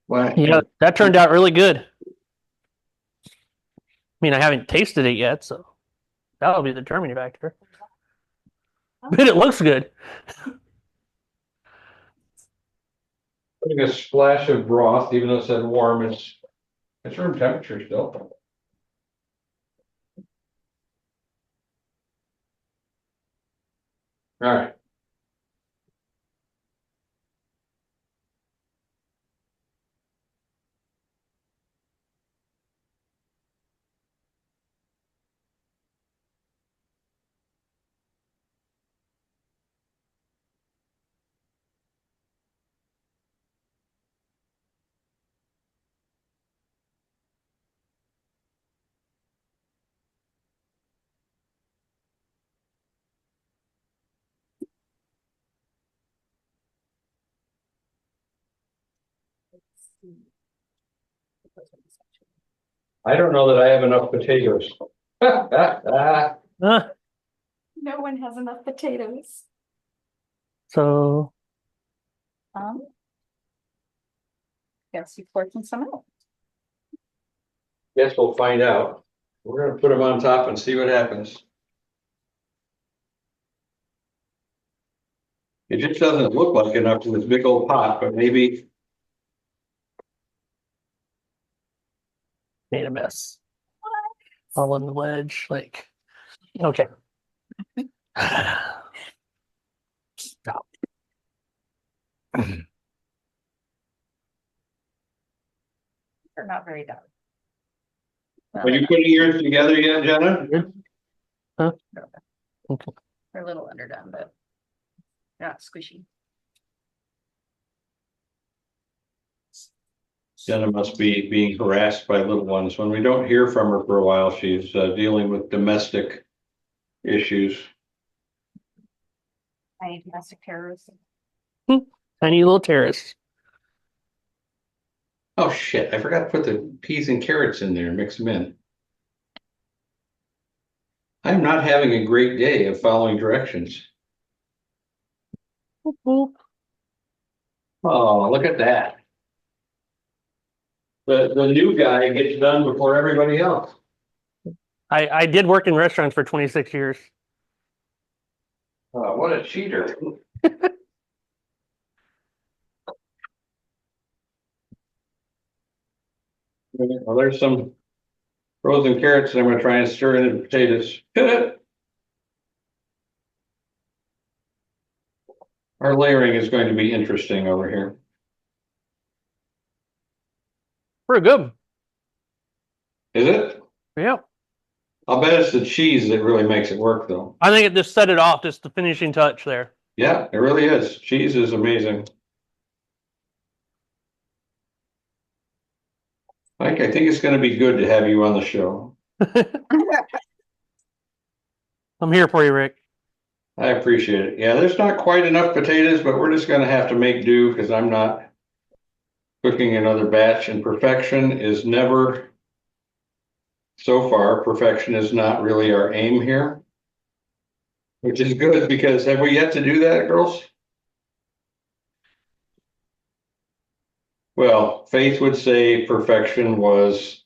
Well, Yeah, that turned out really good. I mean, I haven't tasted it yet, so that'll be the determining factor. But it looks good. putting a splash of broth, even though it said warm, it's room temperature still. All right. I don't know that I have enough potatoes. Uh, No one has enough potatoes. so Guess you portion some out. Guess we'll find out. We're gonna put them on top and see what happens. It just doesn't look like enough for this big old pot, but maybe. made a mess. All in the wedge, like okay. Stop. They're not very done. Are you putting yours together yet, Jenna? Huh? Okay. They're a little underdone, but not squishy. Jenna must be being harassed by little ones. When we don't hear from her for a while, she's dealing with domestic issues. Tiny domestic terrorism. Tiny little terrace. Oh shit, I forgot to put the peas and carrots in there and mix them in. I'm not having a great day of following directions. Boop, boop. Oh, look at that. The new guy gets done before everybody else. I did work in restaurants for 26 years. What a cheater. Well, there's some frozen carrots and I'm gonna try and stir into the potatoes. Our layering is going to be interesting over here. Pretty good. Is it? Yeah. I'll bet it's the cheese that really makes it work though. I think it just set it off, just the finishing touch there. Yeah, it really is. Cheese is amazing. Mike, I think it's gonna be good to have you on the show. I'm here for you, Rick. I appreciate it. Yeah, there's not quite enough potatoes, but we're just gonna have to make do because I'm not cooking another batch, and perfection is never, so far, perfection is not really our aim here. Which is good because have we yet to do that, girls? Well, Faith would say perfection was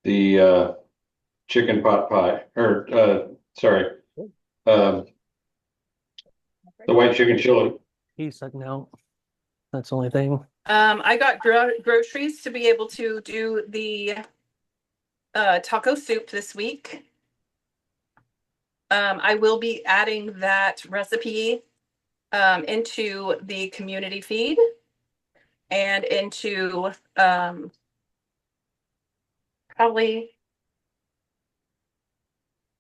the chicken pot pie, or sorry, the white chicken chili. He said no. That's the only thing. I got groceries to be able to do the taco soup this week. I will be adding that recipe into the community feed and into probably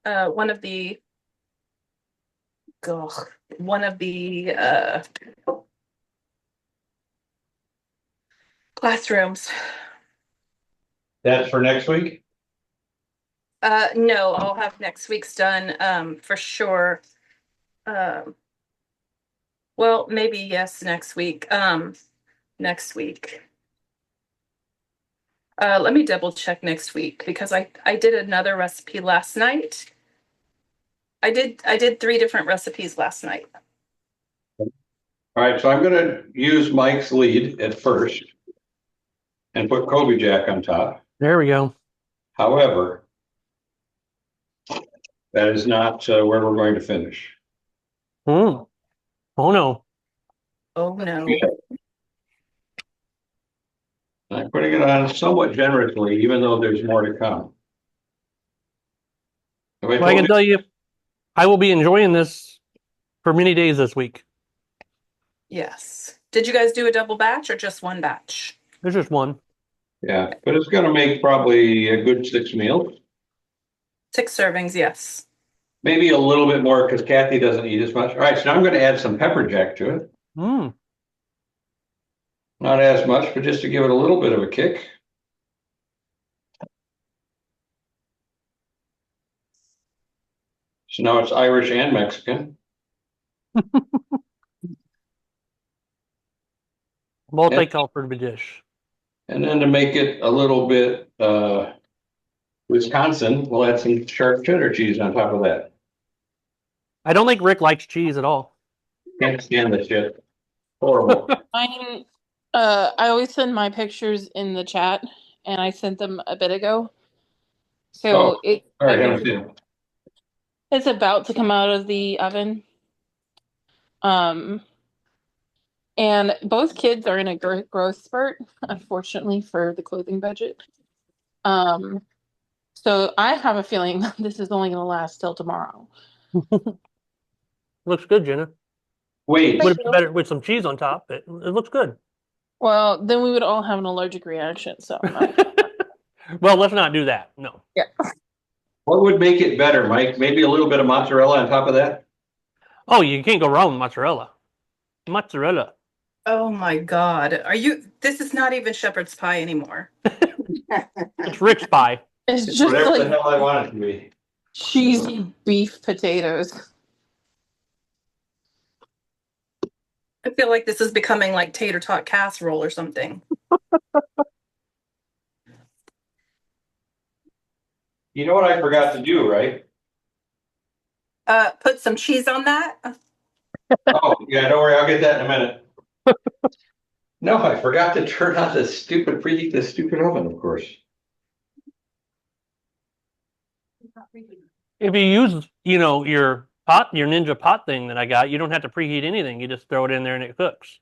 one of the classrooms. That's for next week? No, I'll have next week's done for sure. Well, maybe yes, next week. Next week. Let me double check next week because I did another recipe last night. I did 3 different recipes last night. All right, so I'm gonna use Mike's lead at first and put Kobe Jack on top. There we go. However, that is not where we're going to finish. Oh no. Oh no. I'm putting it on somewhat generously, even though there's more to come. Have I Well, I told can you? tell you, I will be enjoying this for many days this week. Yes. Did you guys do a double batch or just one batch? There's just one. Yeah, but it's gonna make probably a good 6 meals. 6 servings, yes. Maybe a little bit more because Kathy doesn't eat as much. All right, so now I'm gonna add some pepper jack to it. Mm. Not as much, but just to give it a little bit of a kick. So now it's Irish and Mexican. Multicultural dish. And then to make it a little bit Wisconsin, we'll add some sharp cheddar cheese on top of that. I don't think Rick likes cheese at all. Can't stand this shit. Horrible. Mine, I always send my pictures in the chat, and I sent them a bit ago. So Oh, all right, haven't seen it. it's about to come out of the oven. And both kids are in a growth spurt, unfortunately, for the clothing budget. So I have a feeling that this is only going to last till tomorrow. Looks good, Jenna. Wait, Would have been better with some cheese on top, but it looks good. Well, then we would all have an allergic reaction. So I'm not- Well, let's not do that. No. yeah. what would make it better, Mike? Maybe a little bit of mozzarella on top of that? Oh, you can't go wrong with mozzarella. Mozzarella. Oh my God. This is not even shepherd's pie anymore. It's Rick's pie. It's It's just whatever the like hell I want it to be. cheesy beef potatoes. I feel like this is becoming like tater tot casserole or something. You know what I forgot to do, right? Put some cheese on that. Oh, yeah, don't worry, I'll get that in a minute. No, I forgot to turn on the preheat the stupid oven, of course. If you use, your Ninja pot thing that I got, you don't have to preheat anything. You just throw it in there and it cooks.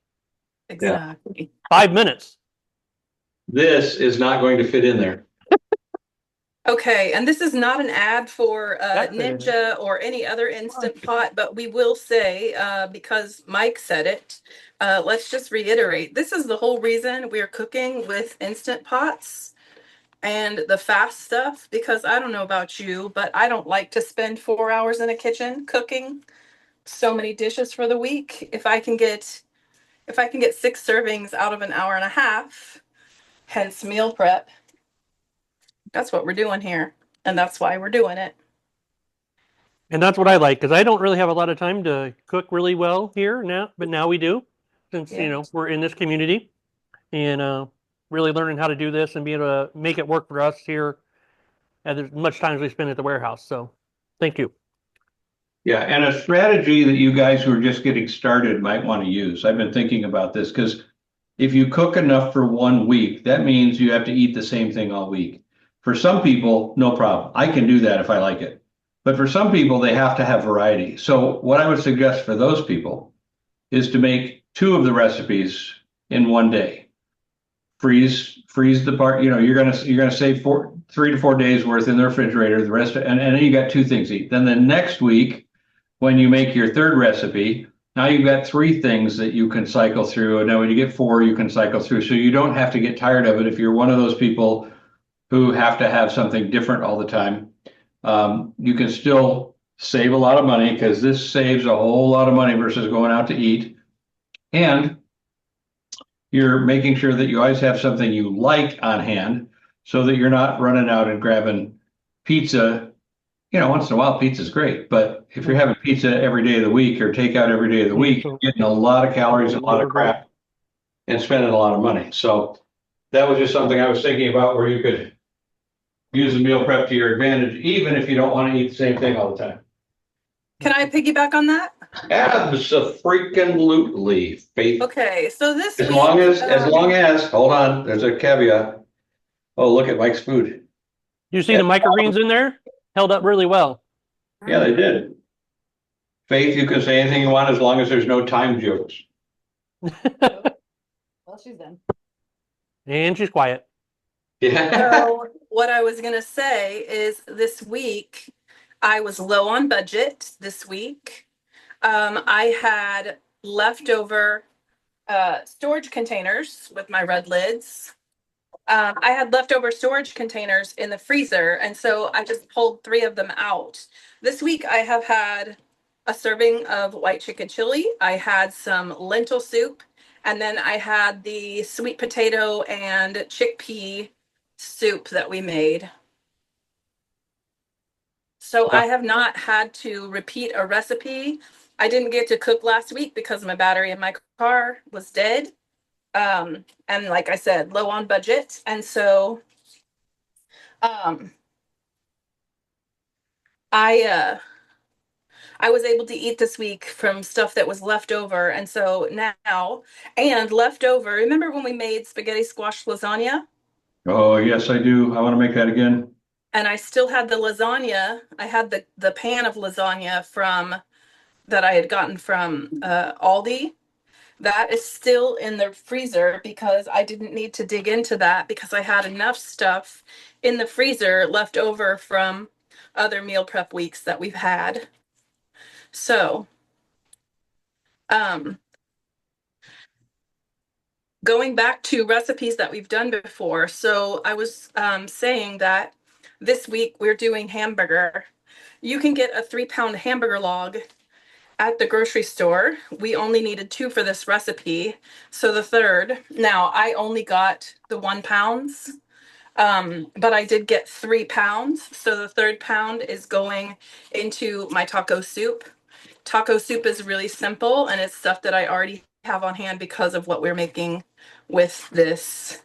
Exactly. 5 minutes. This is not going to fit in there. Okay, and this is not an ad for That's it. Ninja or any other Instant Pot, but we will say, because Mike said it, let's just reiterate, this is the whole reason we're cooking with Instant Pots and the fast stuff, because I don't know about you, but I don't like to spend 4 hours in a kitchen cooking so many dishes for the week. If I can get 6 servings out of an hour and a half, hence meal prep, that's what we're doing here. And that's why we're doing it. And that's what I like because I don't really have a lot of time to cook really well here now, but now we do, since Yeah. we're in this community and really learning how to do this and being able to make it work for us here as much time as we spend at the warehouse. So, thank you. Yeah, and a strategy that you guys who are just getting started might want to use. I've been thinking about this because if you cook enough for 1 week, that means you have to eat the same thing all week. For some people, no problem. I can do that if I like it. But for some people, they have to have variety. So what I would suggest for those people is to make 2 of the recipes in 1 day. Freeze the part, you're gonna save 3 to 4 days worth in the refrigerator, the rest, and then you got 2 things to eat. Then the next week, when you make your 3rd recipe, now you've got 3 things that you can cycle through. And then when you get 4, you can cycle through. So you don't have to get tired of it if you're one of those people who have to have something different all the time. You can still save a lot of money because this saves a whole lot of money versus going out to eat. And you're making sure that you always have something you like on hand so that you're not running out and grabbing pizza. Once in a while, pizza's great, but if you're having pizza every day of the week or takeout every day of the week, you're getting a lot of calories, a lot of crap, and spending a lot of money. So that was just something I was thinking about where you could use the meal prep to your advantage, even if you don't want to eat the same thing all the time. Can I piggyback on that? Abso-freaking-lutely, Faith. Okay, so this As week, long as, hold on, there's a caveat. Oh, look at Mike's food. You see the microgreens in there? Held up really well. Yeah, they did. Faith, you can say anything you want as long as there's no time jokes. Well, she's done. And she's quiet. Yeah. so what I was gonna say is this week I was low on budget this week. I had leftover storage containers with my red lids. I had leftover storage containers in the freezer, and so I just pulled 3 of them out. This week I have had a serving of white chicken chili. I had some lentil soup, and then I had the sweet potato and chickpea soup that we made. So I have not had to repeat a recipe. I didn't get to cook last week because my battery in my car was dead. And like I said, low on budget. And so I was able to eat this week from stuff that was left over. And so now, and leftover, remember when we made spaghetti squash lasagna? Oh, yes, I do. I want to make that again. And I still had the lasagna. I had the pan of lasagna that I had gotten from Aldi. That is still in the freezer because I didn't need to dig into that because I had enough stuff in the freezer left over from other meal prep weeks that we've had. So, going back to recipes that we've done before. So I was saying that this week we're doing hamburger. You can get a 3-pound hamburger log at the grocery store. We only needed 2 for this recipe. So the 3rd, now I only got the 1 pounds, but I did get 3 pounds. So the 3rd pound is going into my taco soup. Taco soup is really simple and it's stuff that I already have on hand because of what we're making with this,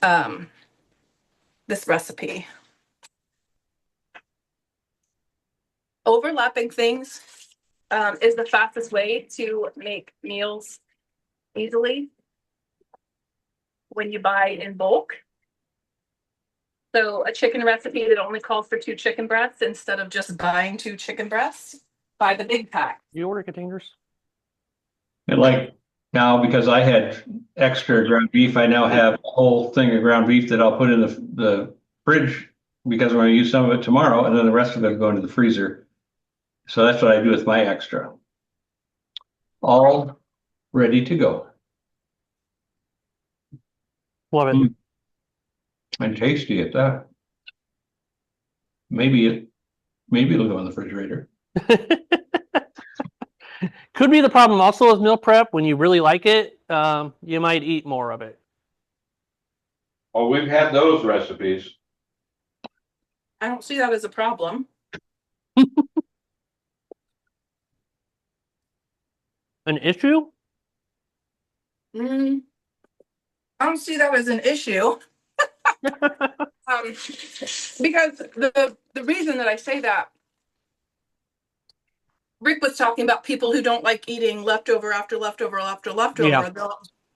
this recipe. Overlapping things is the fastest way to make meals easily when you buy in bulk. So a chicken recipe that only calls for 2 chicken breasts, instead of just buying 2 chicken breasts, buy the big pack. You order containers? And like now, because I had extra ground beef, I now have a whole thing of ground beef that I'll put in the fridge because I'm going to use some of it tomorrow, and then the rest of it will go into the freezer. So that's what I do with my extra. All ready to go. Love it. And tasty at that. Maybe it'll go in the refrigerator. Could be the problem also with meal prep. When you really like it, you might eat more of it. Oh, we've had those recipes. I don't see that as a problem. An issue? I don't see that as an issue. Because the reason that I say that, Rick was talking about people who don't like eating leftover after leftover after leftover. Yeah.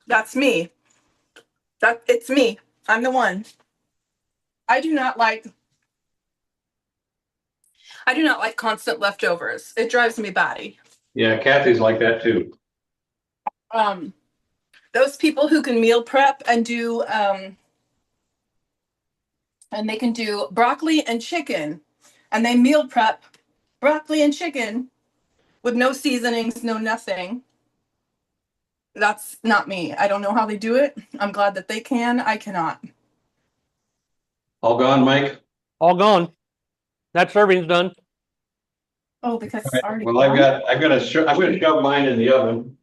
That's me. It's me. I'm the one. I do not like constant leftovers. It drives me batty. Yeah, Kathy's like that too. Those people who can meal prep and do and they can do broccoli and chicken, and they meal prep broccoli and chicken with no seasonings, no nothing. That's not me. I don't know how they do it. I'm glad that they can. I cannot. All gone, Mike? All gone. That serving's done. Oh, because it's already Well, gone? I'm gonna shove mine in the oven.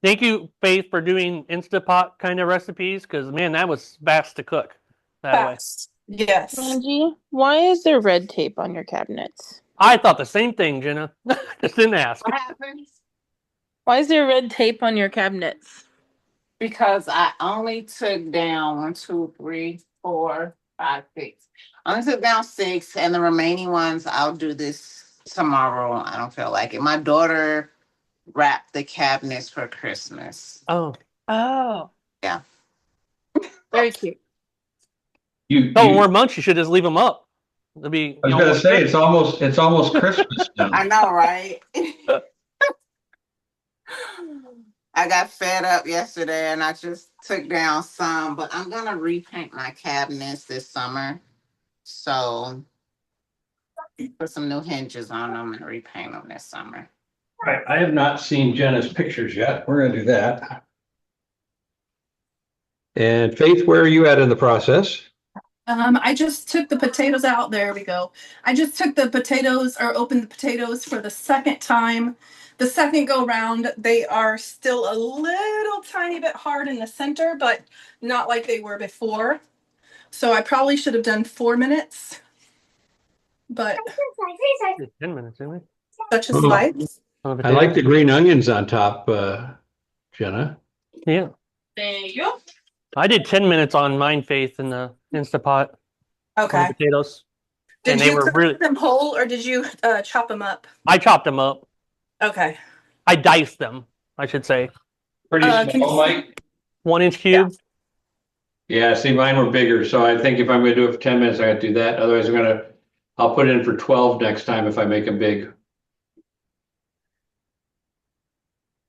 Thank you, Faith, for doing Instapot kind of recipes, because man, that was fast to cook that way. Fast. Yes. Angie, why is there red tape on your cabinets? I thought the same thing, Jenna. Just didn't ask. What happens? Why is there red tape on your cabinets? Because I only took down 1, 2, 3, 4, 5, 6. I only took down 6, and the remaining ones I'll do this tomorrow. I don't feel like it. My daughter wrapped the cabinets for Christmas. Oh. Oh. Yeah. Very cute. More months, you should just leave them up. It'll be. I was gonna say it's almost Christmas now. I know, right? I got fed up yesterday and I just took down some, but I'm gonna repaint my cabinets this summer. So put some new hinges on them and repaint them this summer. All right, I have not seen Jenna's pictures yet. We're gonna do that. And Faith, where are you at in the process? I just took the potatoes out. There we go. I just took the potatoes or opened the potatoes for the second time. The second go round, they are still a little tiny bit hard in the center, but not like they were before. So I probably should have done 4 minutes. But 10 minutes, isn't it? such is life. I like the green onions on top, Jenna. Yeah. There you go. I did 10 minutes on mine, Faith, in the Instapot. Okay. On the potatoes. Did and they you were cook really. them whole or did you chop them up? I chopped them up. Okay. I diced them, I should say. Pretty can small, you- Mike. 1-inch cube. Yeah, see, mine were bigger, so I think if I'm gonna do it for 10 minutes, I gotta do that. Otherwise, I'll put it in for 12 next time if I make them big.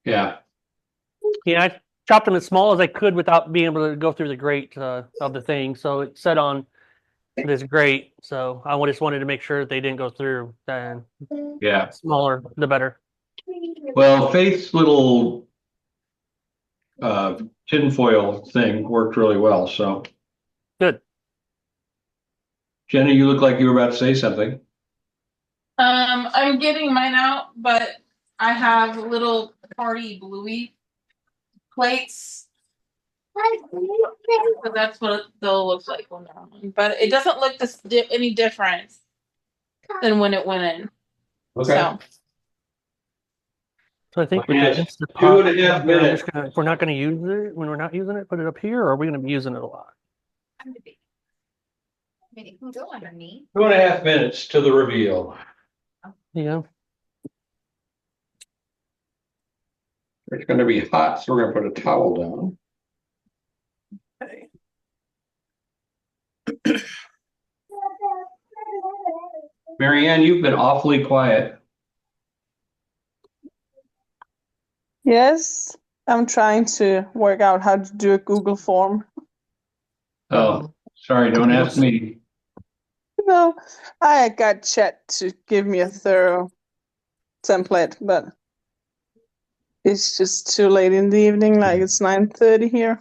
Yeah. Yeah, I chopped them as small as I could without being able to go through the grate of the thing. So it set on this grate. So I just wanted to make sure that they didn't go through. And Yeah. smaller, the better. Well, Faith's little tinfoil thing worked really well, so. Good. Jenna, you look like you were about to say something. I'm getting mine out, but I have little party bluey plates. So that's what they'll look like when they're on. But it doesn't look any different than when it went in. Okay. So I think Well, with yes, the 2.5 minutes. if we're not going to use it, when we're not using it, put it up here, or are we going to be using it a lot? I mean, it can go underneath. 2.5 minutes to the reveal. Yeah. It's gonna be hot, so we're gonna put a towel down. Okay. Mary Ann, you've been awfully quiet. Yes, I'm trying to work out how to do a Google form. Oh, sorry, don't ask me. No, I got Chat to give me a thorough template, but it's just too late in the evening. Like it's 9:30 here.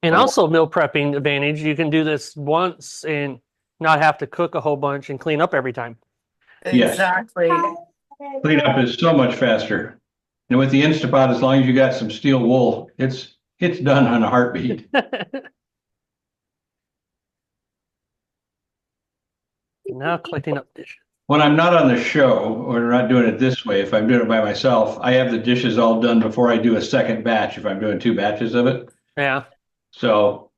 And also meal prepping advantage, you can do this once and not have to cook a whole bunch and clean up every time. Yes. Exactly. Cleanup is so much faster. And with the Instapot, as long as you got some steel wool, it's done on a heartbeat. Now collecting up dishes. When I'm not on the show or not doing it this way, if I'm doing it by myself, I have the dishes all done before I do a second batch if I'm doing 2 batches of it. Yeah. So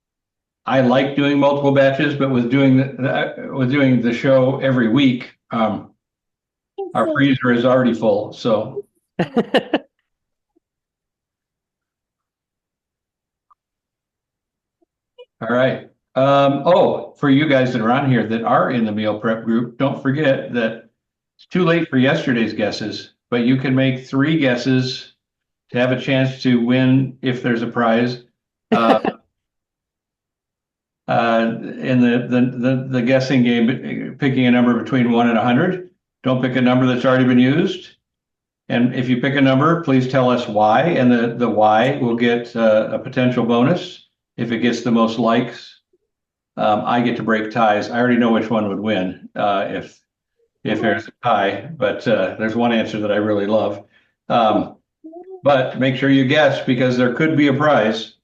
I like doing multiple batches, but with doing the show every week, our freezer is already full. So all right. Oh, for you guys that are on here that are in the meal prep group, don't forget that it's too late for yesterday's guesses, but you can make 3 guesses to have a chance to win if there's a prize. In the guessing game, picking a number between 1 and 100. Don't pick a number that's already been used. And if you pick a number, please tell us why, and the why will get a potential bonus. If it gets the most likes, I get to break ties. I already know which one would win if there's a tie, but there's one answer that I really love. But make sure you guess because there could be a prize,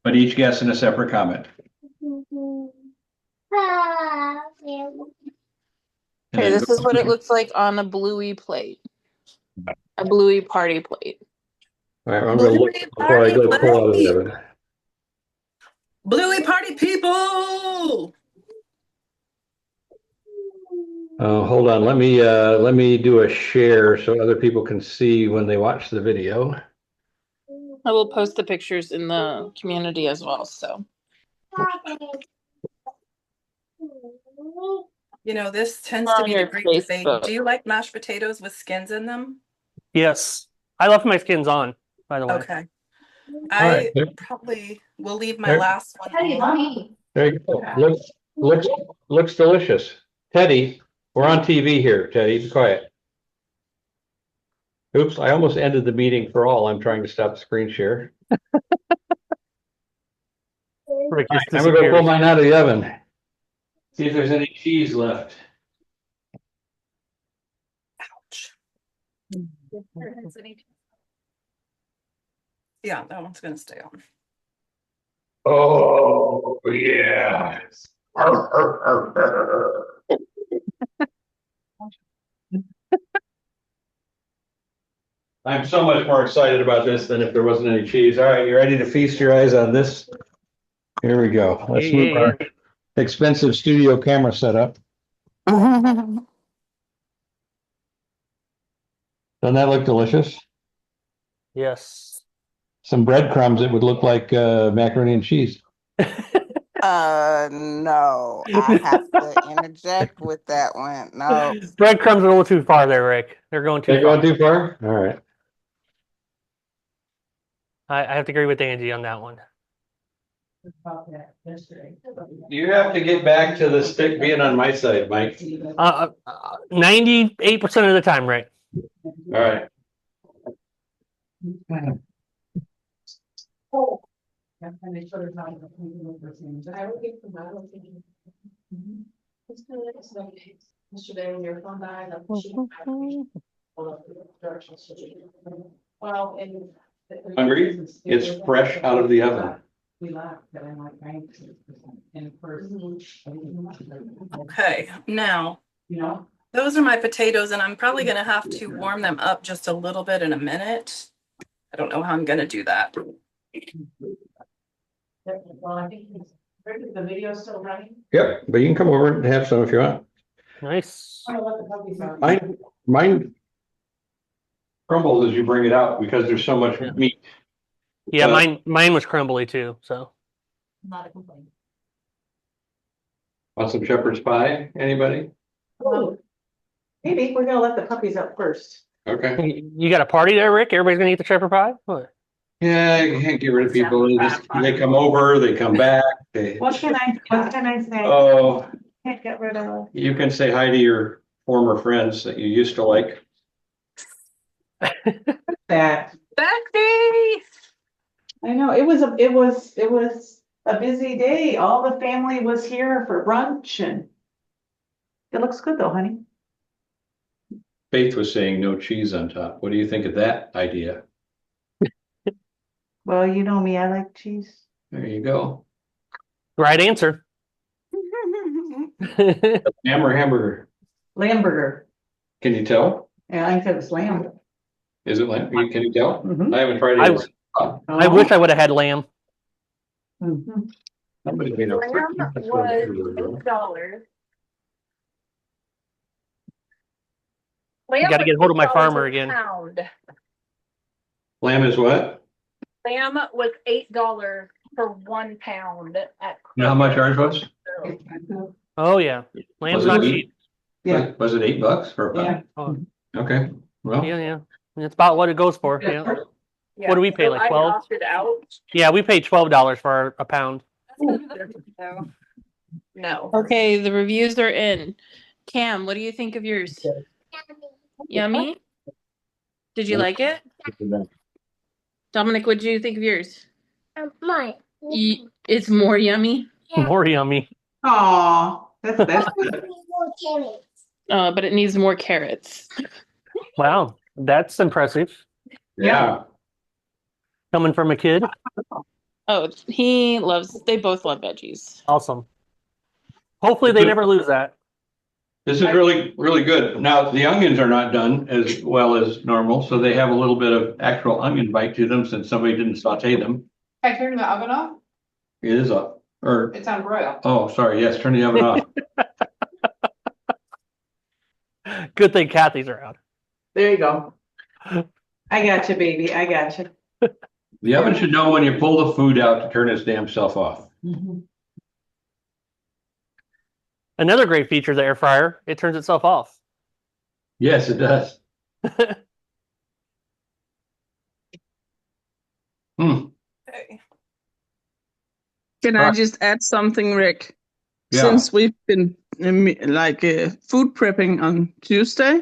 but each guess in a separate comment. Okay, this is what it looks like on a Bluey plate. A Bluey party plate. All right, I'm going to look before I go pull out of the oven. Bluey party people. Hold on, let me do a share so other people can see when they watch the video. I will post the pictures in the community as well. So You know, this tends On to be your the great debate. Facebook. Do you like mashed potatoes with skins in them? Yes. I left my skins on, by the way. Okay. right. I probably will leave my There- last one Hey, on. mommy. There you go. Looks delicious. Teddy, we're on TV here. Teddy, be quiet. Oops, I almost ended the meeting for all. I'm trying to stop the screen share. Rick just I'm gonna go pull disappears. mine out of the oven. See if there's any cheese left. Ouch. Yeah, that one's gonna stay on. Oh, yeah. I'm so much more excited about this than if there wasn't any cheese. All right, you ready to feast your eyes on this? Here we go. Let's move our expensive studio camera setup. Doesn't that look delicious? Yes. Some breadcrumbs, it would look like macaroni and cheese. No, I have to interject with that one. No. Breadcrumbs are a little too far there, Rick. They're going too They're far. going too far? All right. I have to agree with Angie on that one. You have to get back to the stick being on my side, Mike. 98% of the time, Rick. All right. Yesterday when your phone died, well, and. Hungry? It's fresh out of the oven. Okay, now, those are my potatoes and I'm probably gonna have to warm them up just a little bit in a minute. I don't know how I'm gonna do that. Well, I think the video's still running. Yep, but you can come over and have some if you want. Nice. I'm gonna let the puppies out. Mine crumbles as you bring it out because there's so much meat. Yeah, mine was crumbly too. So Not a complaint. Want some shepherd's pie? Anybody? Oh, maybe we're gonna let the puppies out first. Okay. You got a party there, Rick? Everybody's gonna eat the shepherd pie? What? Yeah, you can't get rid of people. They come over, they come back, they, What can I say? oh, Can't get rid of. you can say hi to your former friends that you used to like. That. Betsy! I know, it was a busy day. All the family was here for brunch and it looks good though, honey. Faith was saying no cheese on top. What do you think of that idea? Well, you know me, I like cheese. There you go. Right answer. Ham or hamburger? Lamburger. Can you tell? Yeah, I said it's lamb. Is it lamb? Can you tell? Mhm. I haven't tried I- it. I wish I would have had lamb. Mhm. Somebody made a- Lamb was $8. You got to get hold of my farmer again. Lamb is what? Lamb was $8 for 1 pound at. You know how much ours was? Oh yeah, lamb's Was it not eight? cheap. Yeah. Was it $8 for a Yeah. pound? Okay, well, Yeah, yeah. It's about what it goes for. Yeah. What do we pay, like 12? I opted out. Yeah, we paid $12 for a pound. No. Okay, the reviews are in. Cam, what do you think of yours? Yummy? Did you like it? Dominic, what did you think of yours? Mine. It's more yummy, More yummy. Aw, that's good. but it needs more carrots. Wow, that's impressive. yeah. Coming from a kid. Oh, they both love veggies. Awesome. Hopefully they never lose that. This is really, really good. Now, the onions are not done as well as normal, so they have a little bit of actual onion bite to them since somebody didn't saute them. I turned the oven off, It is up, or, it's on broil. oh, sorry, yes, turn the oven off. Good thing Kathy's around. There you go. I got you, baby, I got you. The oven should know when you pull the food out to turn its damn self off. Another great feature of the air fryer, it turns itself off. Yes, it does. Hmm. Can I just add something, Rick? Yeah. Since we've been food prepping on Tuesday,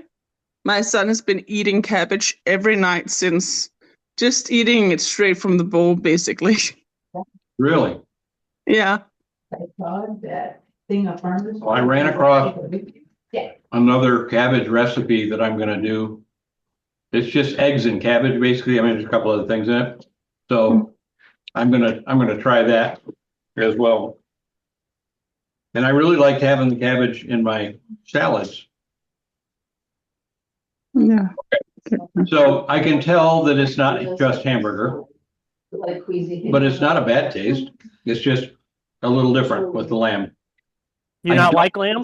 my son has been eating cabbage every night since, just eating it straight from the bowl, basically. Really? Yeah. Well, I ran across another cabbage recipe that I'm gonna do. It's just eggs and cabbage, basically. I mean, there's a couple other things in it. So I'm gonna try that as well. And I really liked having the cabbage in my salads. Yeah. So I can tell that it's not just hamburger, but it's not a bad taste. It's just a little different with the lamb. You not like lamb?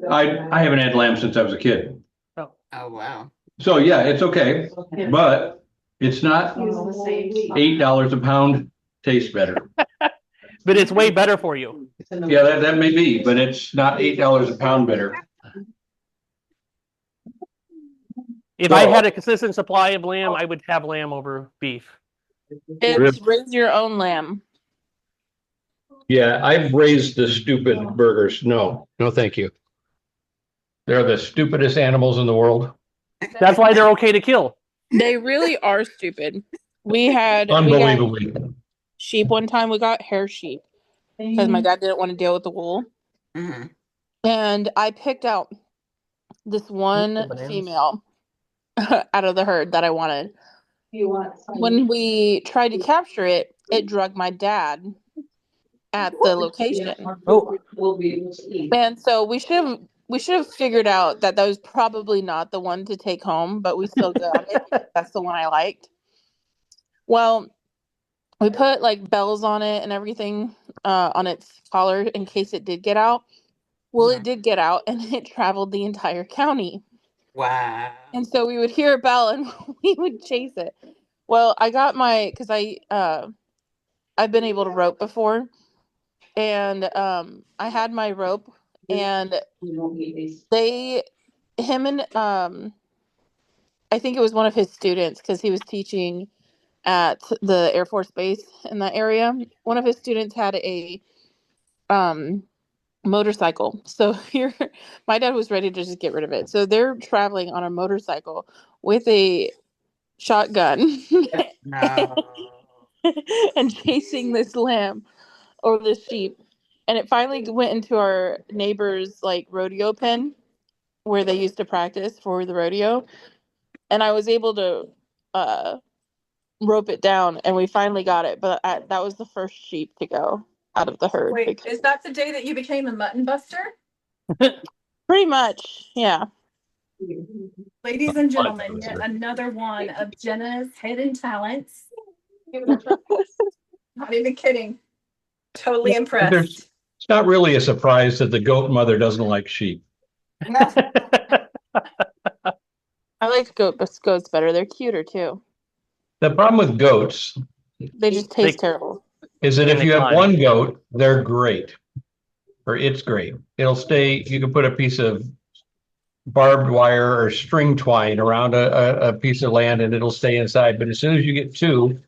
I haven't had lamb since I was a kid. Oh, wow. So yeah, it's okay, but it's not $8 a pound. Tastes better. But it's way better for you. Yeah, that may be, but it's not $8 a pound better. If I had a consistent supply of lamb, I would have lamb over beef. It's raise your own lamb. Yeah, I've raised the stupid burgers. No, thank you. They're the stupidest animals in the world. That's why they're okay to kill. They really are stupid. We got Unbelievably. sheep one time. We got hair sheep because my dad didn't want to deal with the wool. Mhm. And I picked out this one female out of the herd that I wanted. When we tried to capture it, it drugged my dad at the location. Oh, And so we should have figured out that was probably not the one to take home, but we still got it. That's the one I liked. Well, we put like bells on it and everything on its collar in case it did get out. Well, it did get out and it traveled the entire county. Wow. And so we would hear a bell and we would chase it. Well, I got because I've been able to rope before. And I had my rope and him and I think it was one of his students because he was teaching at the Air Force Base in that area. One of his students had a motorcycle. So here, my dad was ready to just get rid of it. So they're traveling on a motorcycle with a shotgun No. and chasing this lamb or this sheep. And it finally went into our neighbor's like rodeo pen where they used to practice for the rodeo. And I was able to rope it down and we finally got it. But that was the first sheep to go out of the herd. Wait, is that the day that you became a mutton buster? Pretty much, yeah. Ladies and gentlemen, yet another one of Jenna's hidden talents. Not even kidding. Totally impressed. It's not really a surprise that the goat mother doesn't like sheep. I like goats better. They're cuter too. The problem with goats They just taste terrible. is that if you have one goat, they're great. Or it's great. It'll stay, you can put a piece of barbed wire or string twine around a piece of land and it'll stay inside. But as soon as you get two,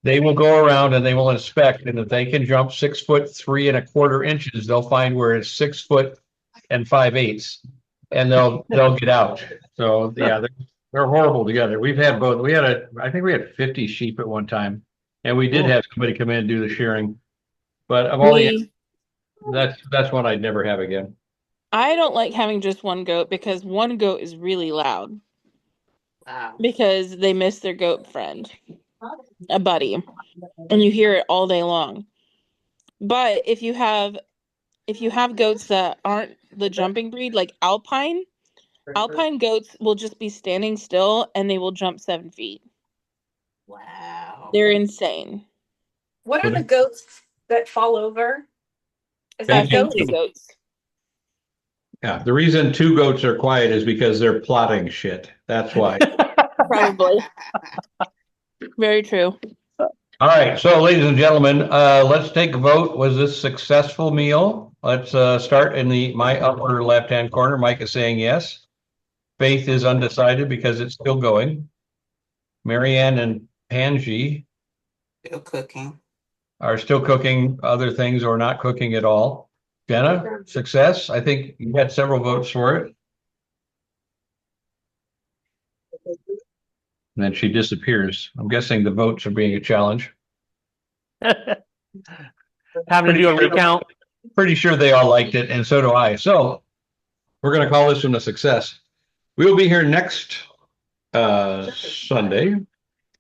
they will go around and they will inspect. And if they can jump 6 foot 3 1/4 inches, they'll find where it's 6 foot and 5/8, and they'll get out. So yeah, they're horrible together. We've had both. I think we had 50 sheep at one time, and we did have somebody come in and do the shearing. But of all that's one I'd never have again. I don't like having just one goat because one goat is really loud. Wow. Because they miss their goat friend, a buddy, and you hear it all day long. But if you have goats that aren't the jumping breed, like Alpine goats will just be standing still and they will jump 7 feet. Wow. They're insane. What are the goats that fall over? Is that goats? Fainting goats. Yeah, the reason two goats are quiet is because they're plotting shit. That's why. Probably. Very true. All right, so ladies and gentlemen, let's take a vote. Was this a successful meal? Let's start in my upper left-hand corner. Mike is saying yes. Faith is undecided because it's still going. Marianne and Panji Still cooking. are still cooking other things or not cooking at all. Jenna, success. I think you had several votes for it. And then she disappears. I'm guessing the votes are being a challenge. Having to do a recount. Pretty sure they all liked it, and so do I. So we're going to call this one a success. We will be here next Sunday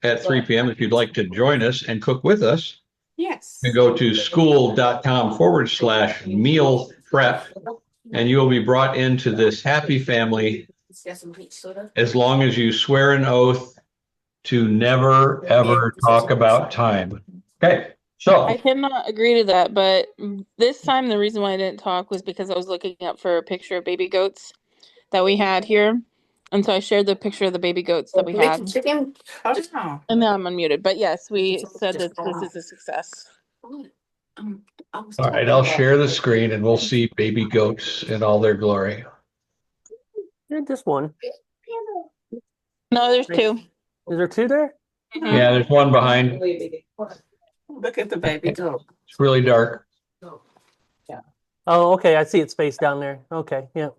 at 3 p.m. If you'd like to join us and cook with us. Yes. You go to school.com/meal prep, and you will be brought into this happy family as long as you swear an oath to never, ever talk about time. Okay, so. I cannot agree to that, but this time the reason why I didn't talk was because I was looking up for a picture of baby goats that we had here. And so I shared the picture of the baby goats that we had. Chicken. And now I'm unmuted. But yes, we said that this is a success. All right, I'll share the screen and we'll see baby goats in all their glory. Just one. No, there's two. Is there two there? Yeah, there's one behind. Look at the baby goat. It's really dark. Oh, okay. I see it spaced down there. Okay, yeah.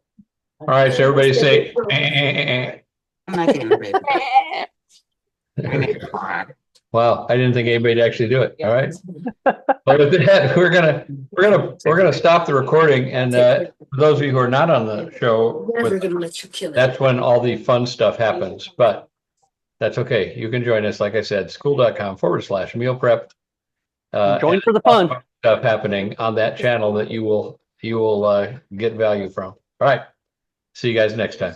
All right, so everybody say. I'm not getting a baby. Wow, I didn't think anybody'd actually do it. All right. But with that, we're gonna stop the recording. And for those of you who are not on the show, that's when all the fun stuff happens. But that's okay. You can join us, like I said, school.com/meal prep. Join for the fun stuff happening on that channel that you will get value from. All right. See you guys next time.